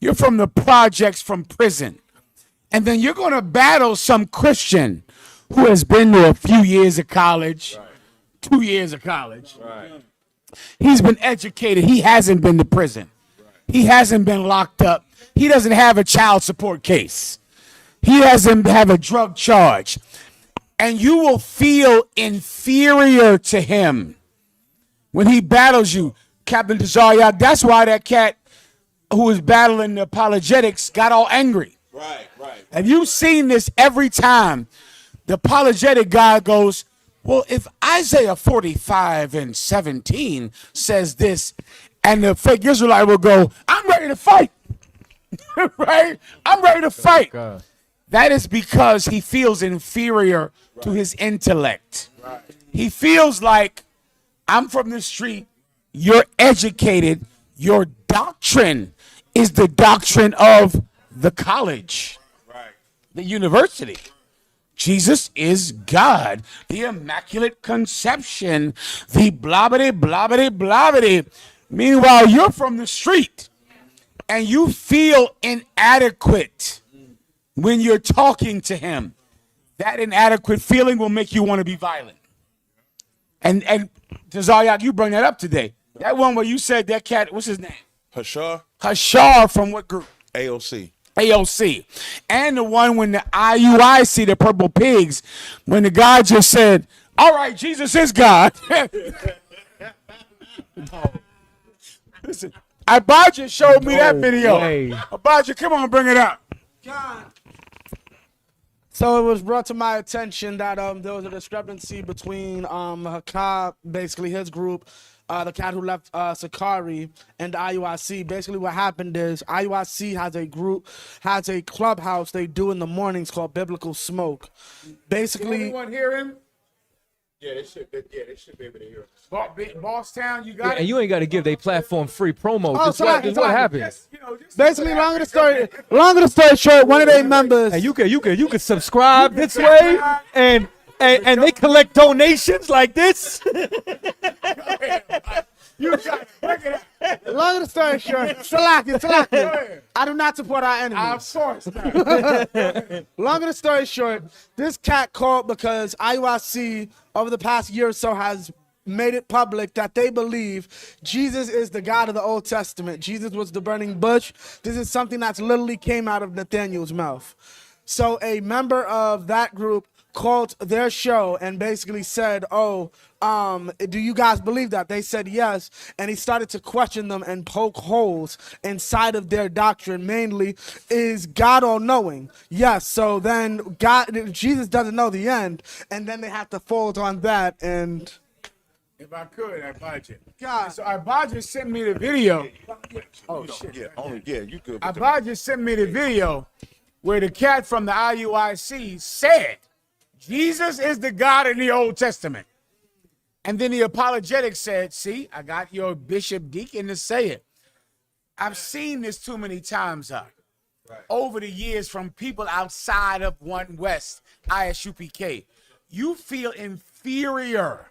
You're from the projects, from prison. And then you're going to battle some Christian who has been to a few years of college, 2 years of college. He's been educated. He hasn't been to prison. He hasn't been locked up. He doesn't have a child support case. He doesn't have a drug charge. And you will feel inferior to him when he battles you. Captain Tazariak, that's why that cat who was battling the apologetics got all angry. Right. Have you seen this every time? The apologetic guy goes, well, if Isaiah 45:17 says this, and the fake Israelite will go, I'm ready to fight. Right? I'm ready to fight. That is because he feels inferior to his intellect. He feels like, I'm from the street, you're educated, your doctrine is the doctrine of the college, the university. Jesus is God, the Immaculate Conception, the blobbity, blobbity, blobbity. Meanwhile, you're from the street and you feel inadequate when you're talking to him. That inadequate feeling will make you want to be violent. And Tazariak, you bring that up today. That one where you said that cat, what's his name? Hashar from what group? AOC. And the one when the IUIC, the Purple Pigs, when the guy just said, all right, Jesus is God. Listen, Abijah showed me that video. Abijah, come on, bring it up. So it was brought to my attention that there was a discrepancy between Hakab, basically his group, the cat who left Sakari, and the IUIC. Basically what happened is IUIC has a group, has a clubhouse they do in the mornings called Biblical Smoke. Basically, Can anyone hear him? Yeah, they should be able to hear us. Boss Town, you got it? And you ain't got to give their platform free promo. Oh, This what happened. basically, longer the story short, one of their members. And you can subscribe this way, and they collect donations like this. You got it. Bring it up. Long the story short, Salaki. I do not support our enemies. Long the story short, this cat called because IUIC over the past year or so has made it public that they believe Jesus is the God of the Old Testament. Jesus was the burning bush. This is something that's literally came out of Nathaniel's mouth. So a member of that group called their show and basically said, do you guys believe that? They said yes, and he started to question them and poke holes inside of their doctrine. Mainly, is God all-knowing? Yes, so then Jesus doesn't know the end, and then they have to fold on that. And if I could, Abijah. God. So Abijah sent me the video. Oh, shit. You could. Abijah sent me the video where the cat from the IUIC said, Jesus is the God in the Old Testament. And then the apologetic said, see, I got your bishop deacon to say it. I've seen this too many times over the years from people outside of One West, ISUPK. You feel inferior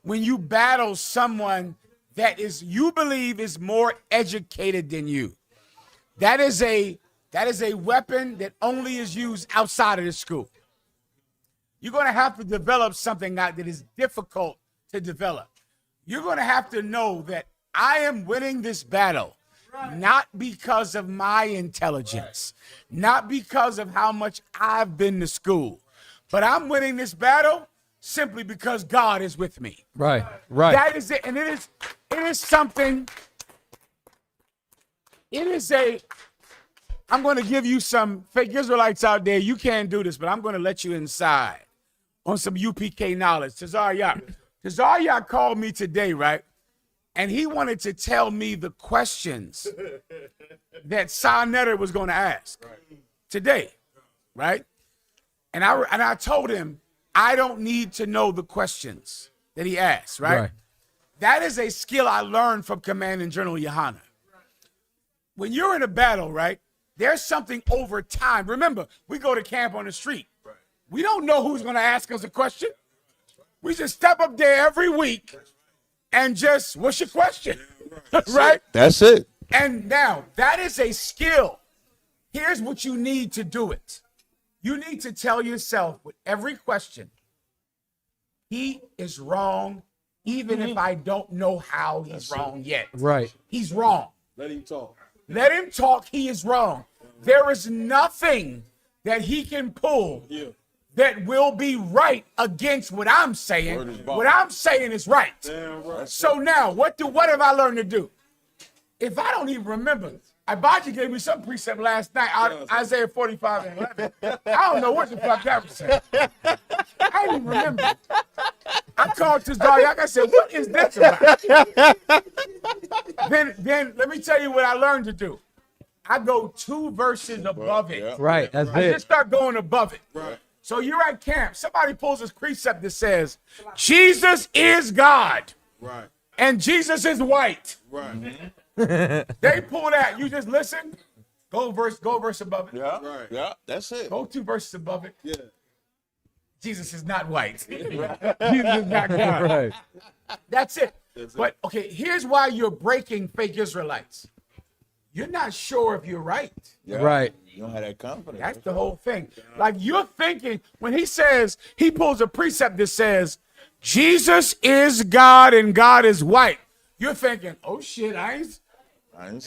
when you battle someone that you believe is more educated than you. That is a weapon that only is used outside of the school. You're going to have to develop something that is difficult to develop. You're going to have to know that I am winning this battle, not because of my intelligence, not because of how much I've been to school, but I'm winning this battle simply because God is with me. Right. That is it. And it is something It is I'm going to give you some fake Israelites out there. You can't do this, but I'm going to let you inside on some UPK knowledge. Tazaryak called me today, right? And he wanted to tell me the questions that Sa Neter was going to ask today, right? And I told him, I don't need to know the questions that he asked, right? That is a skill I learned from Commanding General Yohana. When you're in a battle, right, there's something over time. Remember, we go to camp on the street. We don't know who's going to ask us a question. We just step up there every week and just, what's your question? Right? That's it. And now, that is a skill. Here's what you need to do it. You need to tell yourself with every question, he is wrong, even if I don't know how he's wrong yet. Right. He's wrong. Let him talk. Let him talk. He is wrong. There is nothing that he can pull that will be right against what I'm saying. What I'm saying is right. So now, what have I learned to do? If I don't even remember, Ibaji gave me some precept last night out of Isaiah 45 and 11. I don't know what the fuck that was saying. I don't even remember. I called Tazaryak. I said, what is this about? Then let me tell you what I learned to do. I go 2 verses above it. Right, that's I it. just start going above it. Right. So you're at camp. Somebody pulls this precept that says, Jesus is God. Right. And Jesus is white. Right. They pull that. You just listen. Go verse above it. Yeah. Right. Yeah. That's it. Go 2 verses above it. Yeah. Jesus is not white. Jesus is not God. Right. That's it. But okay, here's why you're breaking fake Israelites. You're not sure if you're right. Yeah. Right. You don't have that confidence. That's the whole thing. Like you're thinking when he pulls a precept that says, Jesus is God and God is white. You're thinking, oh shit,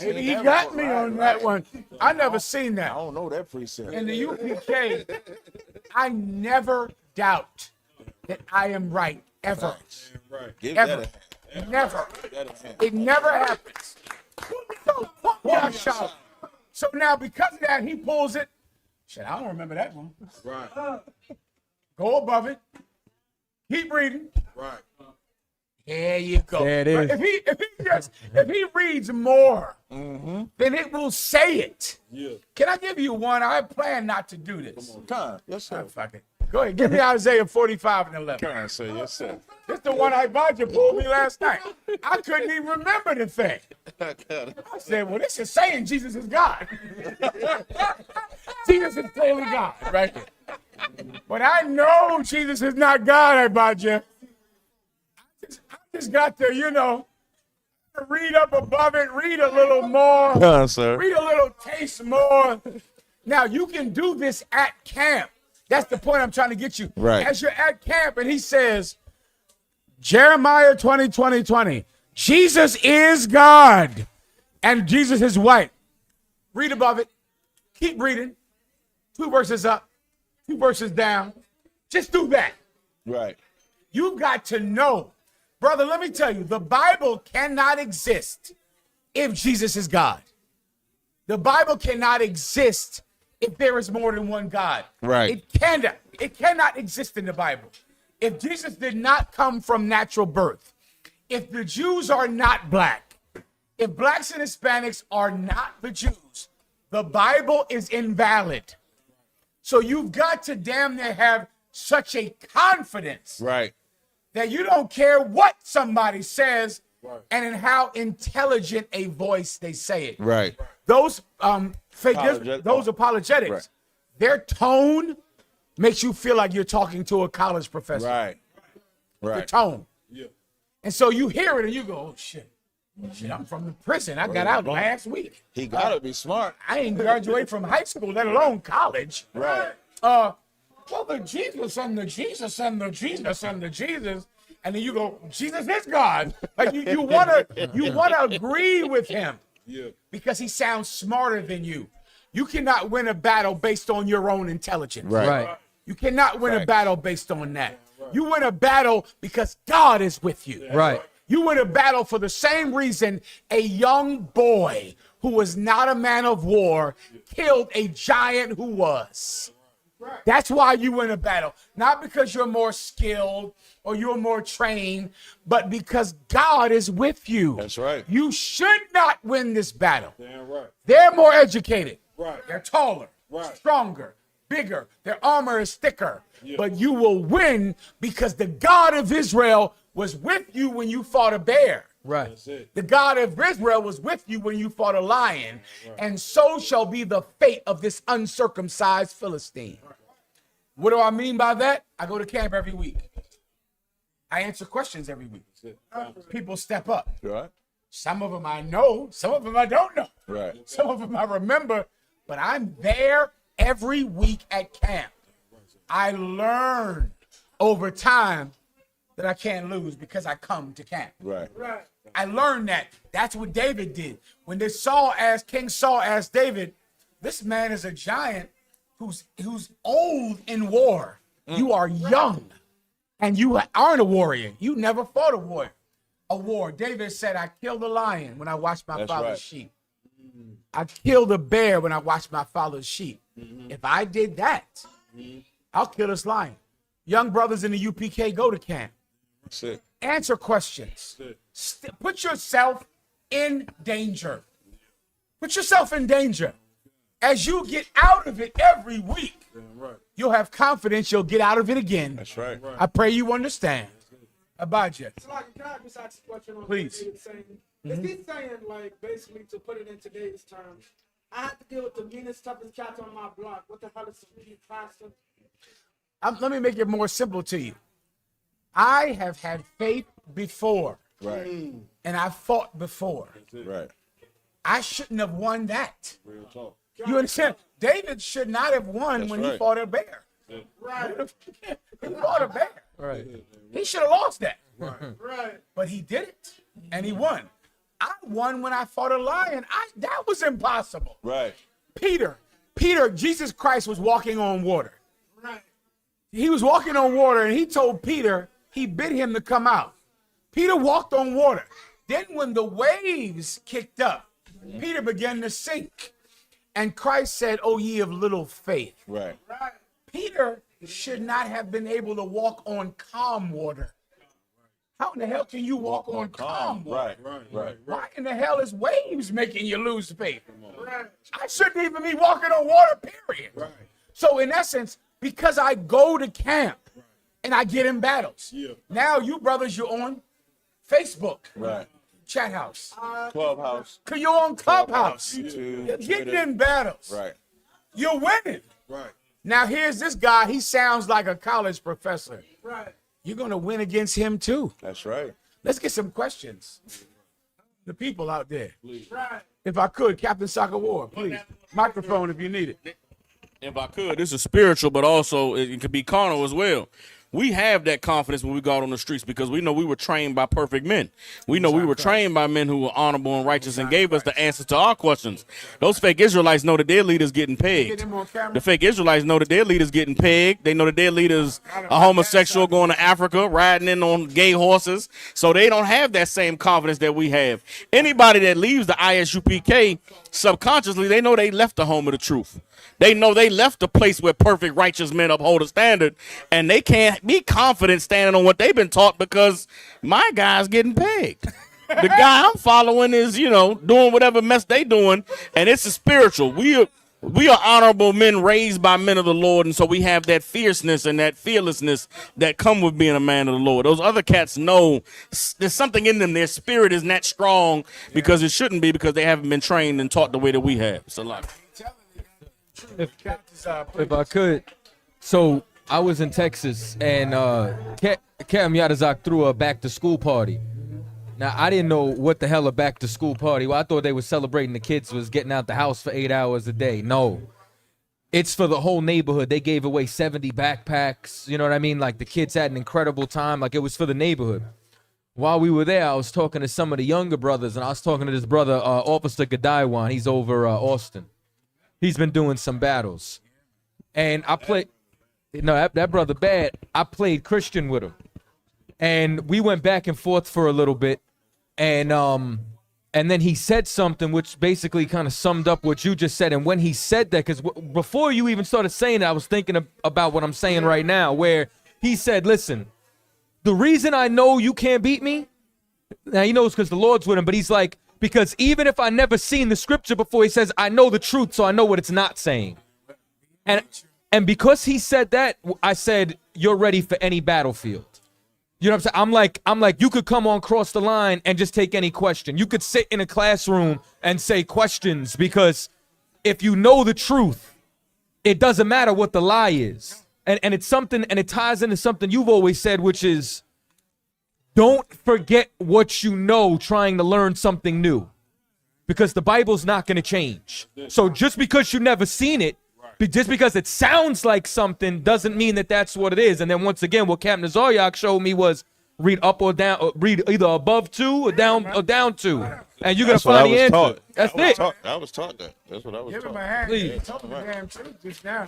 maybe he got me on that one. I never seen that. I don't know that precept. In the UPK, I never doubt that I am right, ever. Right. Ever. Never. It never happens. So now because of that, he pulls it. Shit, I don't remember that one. Right. Go above it. Keep reading. Right. There you go. There it is. If he reads more, then it will say it. Yeah. Can I give you one? I plan not to do this. Time. Yes, sir. Fuck it. Go ahead. Give me Isaiah 45 and 11. Come on, sir. Yes, sir. This is the one Ibaji pulled me last night. I couldn't even remember the thing. I said, well, this is saying Jesus is God. Jesus is clearly God, right? But I know Jesus is not God, Ibaji. I just got to, read up above it, read a little more. Come on, sir. Read a little taste more. Now, you can do this at camp. That's the point I'm trying to get you. Right. As you're at camp and he says, Jeremiah 20, Jesus is God and Jesus is white. Read above it. Keep reading. 2 verses up, 2 verses down. Just do that. Right. You've got to know. Brother, let me tell you, the Bible cannot exist if Jesus is God. The Bible cannot exist if there is more than one God. Right. It cannot exist in the Bible. If Jesus did not come from natural birth, if the Jews are not black, if blacks and Hispanics are not the Jews, the Bible is invalid. So you've got to damn near have such a confidence Right. that you don't care what somebody says and in how intelligent a voice they say it. Right. Those apologetics, Right. their tone makes you feel like you're talking to a college professor. Right. The Right. tone. Yeah. And so you hear it and you go, oh shit. Shit, I'm from the prison. I got out last week. He gotta be smart. I ain't graduated from high school, let alone college. Right. Well, the Jesus and the Jesus and the Jesus and the Jesus. And then you go, Jesus is God. Like you wanna agree with him. Yeah. Because he sounds smarter than you. You cannot win a battle based on your own intelligence. Right. You cannot win a battle based on that. You win a battle because God is with you. Right. You win a battle for the same reason a young boy who was not a man of war killed a giant who was. That's why you win a battle. Not because you're more skilled or you're more trained, but because God is with you. That's right. You should not win this battle. Damn right. They're more educated. Right. They're taller, Right. stronger, bigger. Their armor is thicker. Yeah. But you will win because the God of Israel was with you when you fought a bear. Right. The God of Israel was with you when you fought a lion. And so shall be the fate of this uncircumcised Philistine. What do I mean by that? I go to camp every week. I answer questions every week. People step up. Right. Some of them I know, some of them I don't know. Right. Some of them I remember, but I'm there every week at camp. I learn over time that I can't lose because I come to camp. Right. I learned that. That's what David did. When King Saul asked David, this man is a giant who's old in war. You are young and you aren't a warrior. You never fought a war. David said, I killed a lion when I watched my father's sheep. I killed a bear when I watched my father's sheep. If I did that, I'll kill this lion. Young brothers in the UPK, go to camp. That's it. Answer questions. Put yourself in danger. Put yourself in danger. As you get out of it every week, you'll have confidence you'll get out of it again. That's right. I pray you understand. Abijah. Can I just ask a question on Please. what David's saying? Is he saying, like, basically, to put it in today's terms, I have to deal with the meanest, toughest cats on my block. What the hell is the pastor? Let me make it more simple to you. I have had faith before. Right. And I fought before. Right. I shouldn't have won that. Real talk. You understand? David should not have won when he fought a bear. Right. He fought a bear. Right. He should have lost that. Right. But he did it, and he won. I won when I fought a lion. That was impossible. Right. Peter, Jesus Christ was walking on water. Right. He was walking on water, and he told Peter, he bid him to come out. Peter walked on water. Then when the waves kicked up, Peter began to sink. And Christ said, "Oh, ye of little faith." Right. Peter should not have been able to walk on calm water. How in the hell can you walk on calm water? Right. Why in the hell is waves making you lose faith? I shouldn't even be walking on water, period. So in essence, because I go to camp and I get in battles. Now you brothers, you're on Facebook. Right. Chat house. Clubhouse. Cause you're on Clubhouse. YouTube, You're getting Twitter. in battles. Right. You're winning. Right. Now here's this guy. He sounds like a college professor. Right. You're gonna win against him too. That's right. Let's get some questions. The people out there. Right. If I could, Captain Soccer War, please. Microphone if you need it. If I could, this is spiritual, but also it could be carnal as well. We have that confidence when we go out on the streets because we know we were trained by perfect men. We know we were trained by men who were honorable and righteous and gave us the answers to our questions. Those fake Israelites know that their leader's getting pegged. The fake Israelites know that their leader's getting pegged. They know that their leader's a homosexual going to Africa, riding in on gay horses. So they don't have that same confidence that we have. Anybody that leaves the ISUPK, subconsciously, they know they left the home of the truth. They know they left a place where perfect righteous men uphold a standard, and they can't be confident standing on what they've been taught because my guy's getting pegged. The guy I'm following is, doing whatever mess they doing, and it's a spiritual. We are honorable men raised by men of the Lord, and so we have that fierceness and that fearlessness that come with being a man of the Lord. Those other cats know there's something in them. Their spirit is not strong because it shouldn't be because they haven't been trained and taught the way that we have. It's a lot. If I could, so I was in Texas and Cam Yadazak threw a back to school party. Now I didn't know what the hell a back to school party. Well, I thought they were celebrating the kids was getting out the house for 8 hours a day. No, it's for the whole neighborhood. They gave away 70 backpacks. You know what I mean? Like the kids had an incredible time. Like it was for the neighborhood. While we were there, I was talking to some of the younger brothers, and I was talking to this brother, Officer Gadaiwan. He's over Austin. He's been doing some battles. And I played, that brother bad, I played Christian with him. and we went back and forth for a little bit, and then he said something which basically kind of summed up what you just said. And when he said that, because before you even started saying it, I was thinking about what I'm saying right now, where he said, listen, the reason I know you can't beat me, now he knows because the Lord's with him, but he's like, because even if I never seen the scripture before, he says, I know the truth, so I know what it's not saying. And because he said that, I said, you're ready for any battlefield. You know what I'm saying? I'm like, you could come on cross the line and just take any question. You could sit in a classroom and say questions, because if you know the truth, it doesn't matter what the lie is. And it's something, and it ties into something you've always said, which is don't forget what you know trying to learn something new, because the Bible's not going to change. So just because you've never seen it, just because it sounds like something doesn't mean that that's what it is. And then once again, what Captain Zaryak showed me was read up or down, or read either above 2 or down 2, and you're gonna find the answer. That's it. I was taught that. That's what I was Give him taught. a hand. Please. He told me the damn truth just now.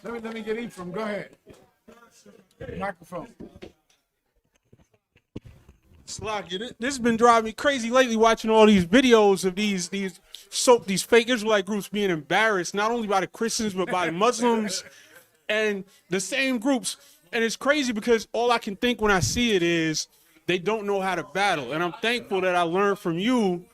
Let me get Ephraim. Go ahead. Microphone. Slacky, this has been driving me crazy lately, watching all these videos of these fake Israelite groups being embarrassed, not only by the Christians, but by the Muslims and the same groups. And it's crazy because all I can think when I see it is they don't know how to battle. And I'm thankful that I learned from you.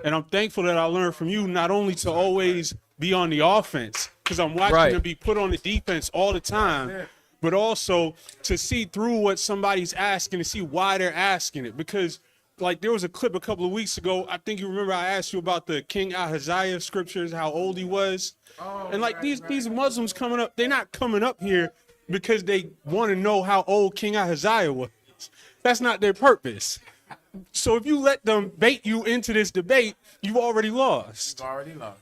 And I'm thankful that I learned from you not only to always be on the offense, because I'm watching them be put on the defense all the time, but also to see through what somebody's asking and see why they're asking it. Because, like, there was a clip a couple of weeks ago, I think you remember I asked you about the King Ahaziah scriptures, how old he was. And, like, these Muslims coming up, they're not coming up here because they want to know how old King Ahaziah was. That's not their purpose. So if you let them bait you into this debate, you've already lost. You've already lost.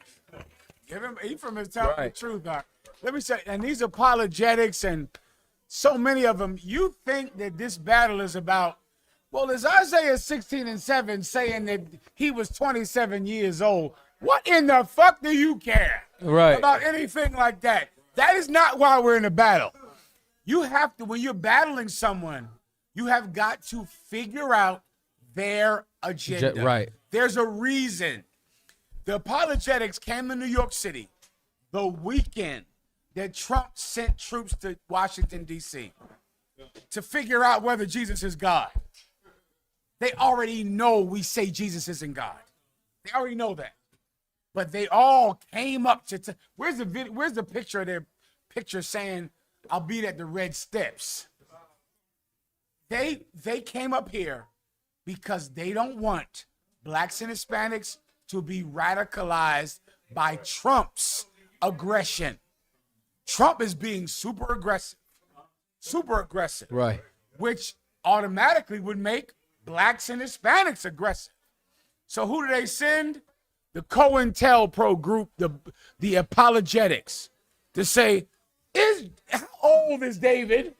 Give him Ephraim is telling the truth, Doc. Let me say, and these apologetics and so many of them, you think that this battle is about, well, is Isaiah 16:7 saying that he was 27 years old? What in the fuck do you care about anything like that? That is not why we're in a battle. You have to, when you're battling someone, you have got to figure out their agenda. There's a reason. The apologetics came to New York City the weekend that Trump sent troops to Washington, D.C. to figure out whether Jesus is God. They already know we say Jesus isn't God. They already know that. But they all came up to where's the picture of their picture saying, I'll be at the red steps. They came up here because they don't want blacks and Hispanics to be radicalized by Trump's aggression. Trump is being super aggressive, which automatically would make blacks and Hispanics aggressive. So who do they send? The COINTELPRO group, the apologetics, to say, how old is David?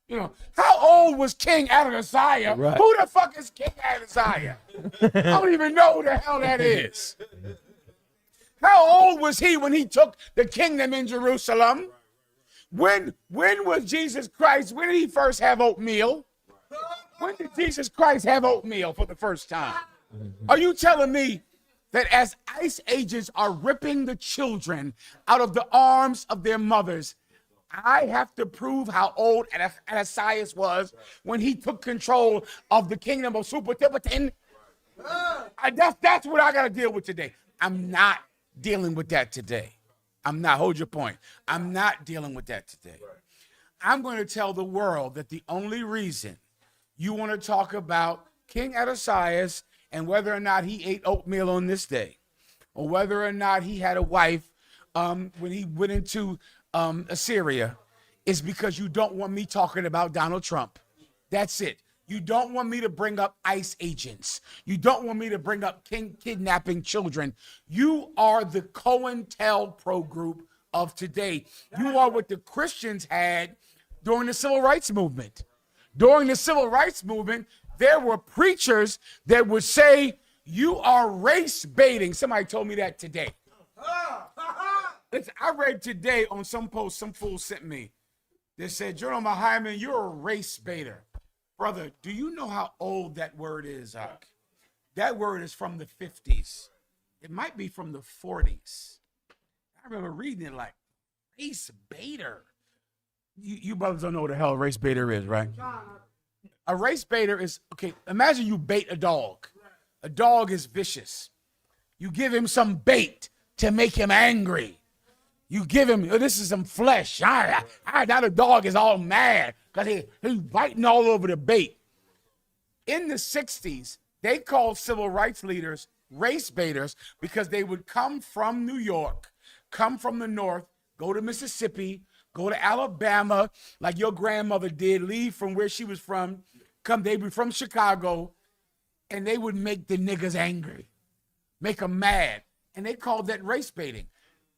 You know, how old was King Ahaziah? Who the fuck is King Ahaziah? I don't even know who the hell that is. How old was he when he took the kingdom in Jerusalem? When was Jesus Christ? When did he first have oatmeal? When did Jesus Christ have oatmeal for the first time? Are you telling me that as ICE agents are ripping the children out of the arms of their mothers, I have to prove how old Ahaziah was when he took control of the kingdom of Super Tibetan? That's what I got to deal with today. I'm not dealing with that today. I'm not. Hold your point. I'm not dealing with that today. I'm going to tell the world that the only reason you want to talk about King Ahaziah and whether or not he ate oatmeal on this day, or whether or not he had a wife when he went into Assyria, is because you don't want me talking about Donald Trump. That's it. You don't want me to bring up ICE agents. You don't want me to bring up kidnapping children. You are the COINTELPRO group of today. You are what the Christians had during the Civil Rights Movement. During the Civil Rights Movement, there were preachers that would say, you are race baiting. Somebody told me that today. Listen, I read today on some post, some fool sent me. They said, General Mahayaman, you're a race baiter. Brother, do you know how old that word is, Huck? That word is from the 50s. It might be from the 40s. I remember reading it like, race baiter. You brothers don't know what the hell a race baiter is, right? A race baiter is, okay, imagine you bait a dog. A dog is vicious. You give him some bait to make him angry. You give him, this is some flesh. Now the dog is all mad because he's biting all over the bait. In the 60s, they called civil rights leaders race baiters because they would come from New York, come from the north, go to Mississippi, go to Alabama, like your grandmother did, leave from where she was from, they were from Chicago, and they would make the niggas angry, make them mad. And they called that race baiting.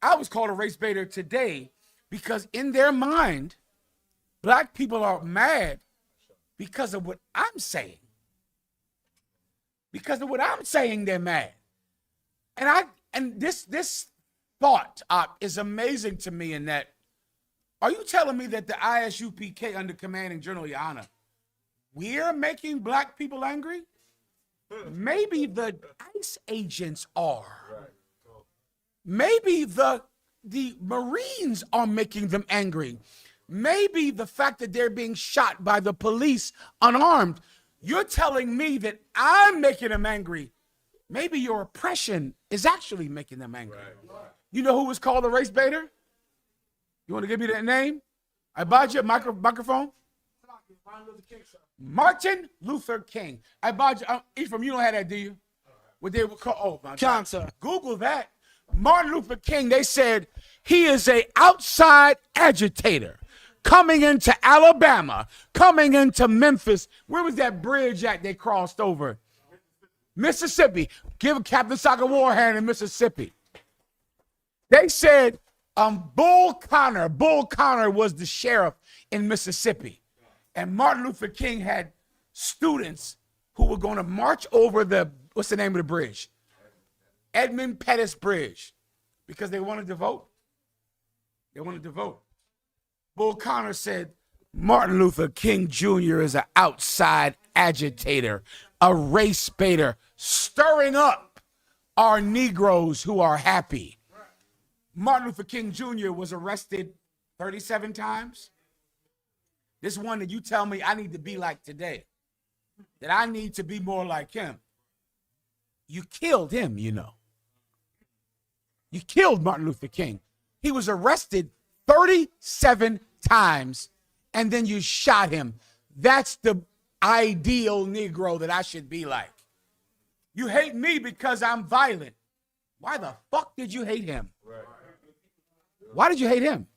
I was called a race baiter today because in their mind, black people are mad because of what I'm saying. Because of what I'm saying, they're mad. And this thought is amazing to me in that, are you telling me that the ISUPK under commanding General Yana, we're making black people angry? Maybe the ICE agents are. Maybe the Marines are making them angry. Maybe the fact that they're being shot by the police unarmed. You're telling me that I'm making them angry. Maybe your oppression is actually making them angry. You know who was called a race baiter? You want to give me that name? I bought you a microphone. Martin Luther King. I bought you. Ephraim, you don't have that, do you? What they would call? Oh my God! Google that. Martin Luther King. They said he is a outside agitator coming into Alabama, coming into Memphis. Where was that bridge at? They crossed over. Mississippi. Give Captain Soccer War hand in Mississippi. They said Bull Connor was the sheriff in Mississippi. And Martin Luther King had students who were going to march over what's the name of the bridge? Edmund Pettus Bridge. Because they wanted to vote. They wanted to vote. Bull Connor said, Martin Luther King Jr. is an outside agitator, a race baiter, stirring up our Negroes who are happy. Martin Luther King Jr. was arrested 37 times. This one that you tell me I need to be like today, that I need to be more like him. You killed him, you know. You killed Martin Luther King. He was arrested 37 times, and then you shot him. That's the ideal Negro that I should be like. You hate me because I'm violent. Why the fuck did you hate him? Why did you hate him?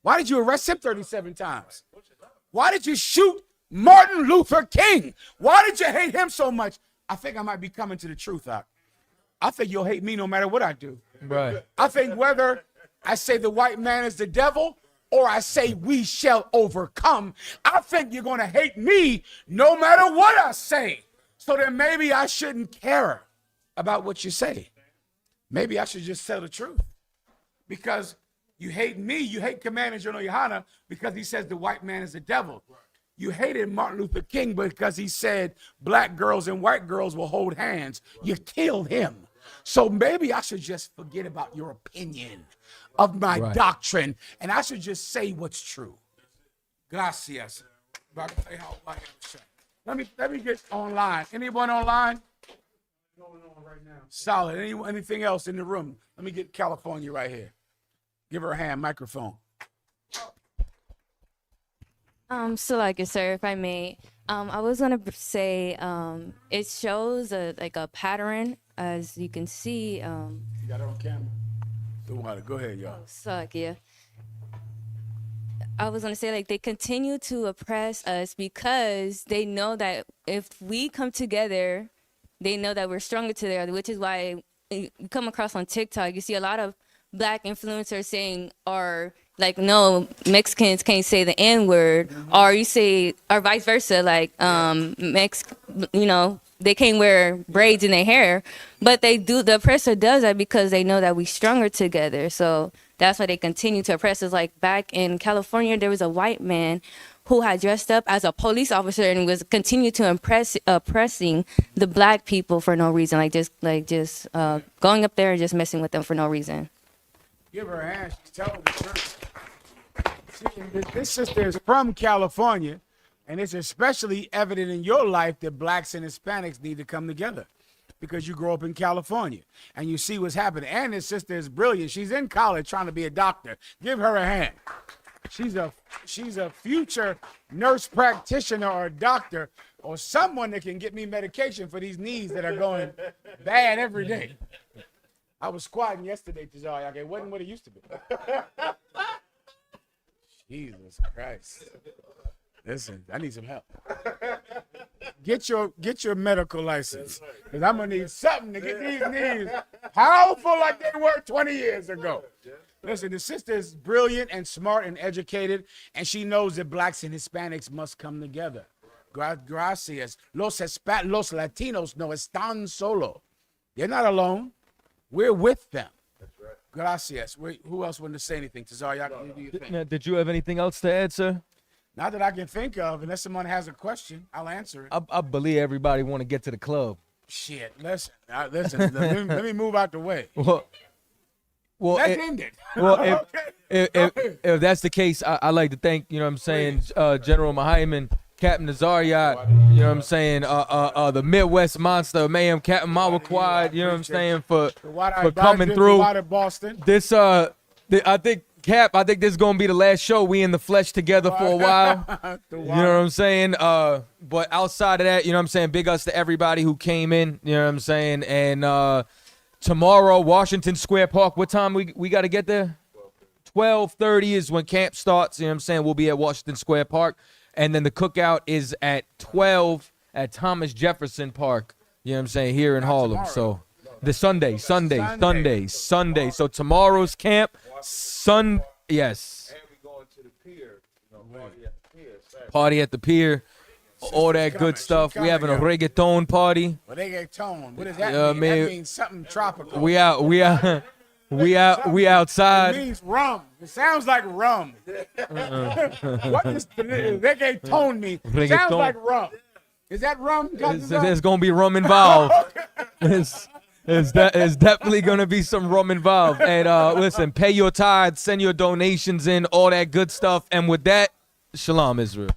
Why did you arrest him 37 times? Why did you shoot Martin Luther King? Why did you hate him so much? I think I might be coming to the truth, Doc. I think you'll hate me no matter what I do. Right. I think whether I say the white man is the devil or I say we shall overcome, I think you're going to hate me no matter what I say. So then maybe I shouldn't care about what you say. Maybe I should just tell the truth. Because you hate me, you hate Commander General Yohana because he says the white man is the devil. You hated Martin Luther King because he said black girls and white girls will hold hands. You killed him. So maybe I should just forget about your opinion of my doctrine, and I should just say what's true. Gracias. Let me get online. Anyone online? Solid. Anything else in the room? Let me get California right here. Give her a hand, microphone. So like, sir, if I may, I was gonna say, it shows a pattern, as you can see. You got it on camera. Go ahead, y'all. Yeah. I was gonna say, like, they continue to oppress us because they know that if we come together, they know that we're stronger together, which is why you come across on TikTok, you see a lot of black influencers saying, or like, no, Mexicans can't say the N-word, or you say, or vice versa, like, they can't wear braids in their hair, but the oppressor does that because they know that we're stronger together. So That's why they continue to oppress us. Like back in California, there was a white man who had dressed up as a police officer and was continue to oppressing the black people for no reason, just going up there and just messing with them for no reason. Give her a hand. She's telling the truth. See, this sister is from California, and it's especially evident in your life that blacks and Hispanics need to come together because you grow up in California and you see what's happening. And this sister is brilliant. She's in college trying to be a doctor. Give her a hand. She's a future nurse practitioner or doctor or someone that can get me medication for these knees that are going bad every day. I was squatting yesterday, Tazari. It wasn't what it used to be. Jesus Christ. Listen, I need some help. Get your medical license. Because I'm going to need something to get these knees powerful like they were 20 years ago. Listen, the sister is brilliant and smart and educated, and she knows that blacks and Hispanics must come together. Gracias. Los Latinos no están solo. They're not alone. We're with them. That's right. Gracias. Who else wanted to say anything? Tazar, do you think? Did you have anything else to add, sir? Not that I can think of. Unless someone has a question, I'll answer it. I believe everybody want to get to the club. Shit, listen. Let me move out the way. Well, let's end it. Well, if that's the case, I'd like to thank, General Mahayaman, Captain Nazariat, the Midwest Monster, Mayhem, Captain Mawaquad, for coming through. Boston. This, I think, Cap, I think this is going to be the last show. We in the flesh together for a while. You know what I'm saying? But outside of that, big ups to everybody who came in, and tomorrow, Washington Square Park, what time we got to get there? 12:30 is when camp starts, We'll be at Washington Square Park. And then the cookout is at 12 at Thomas Jefferson Park, here in Harlem. So the Sunday. So tomorrow's camp, yes. And we going to the pier, Party at the pier, all that good stuff. We having a reggaeton party. Reggaeton, what does that mean? That means something tropical. We outside. It means rum. It sounds like rum. What does reggaeton mean? Reggaeton. Sounds like rum. Is that rum? There's gonna be rum involved. It's definitely gonna be some rum involved. And listen, pay your tithes, send your donations in, all that good stuff. And with that, Shalom, Israel.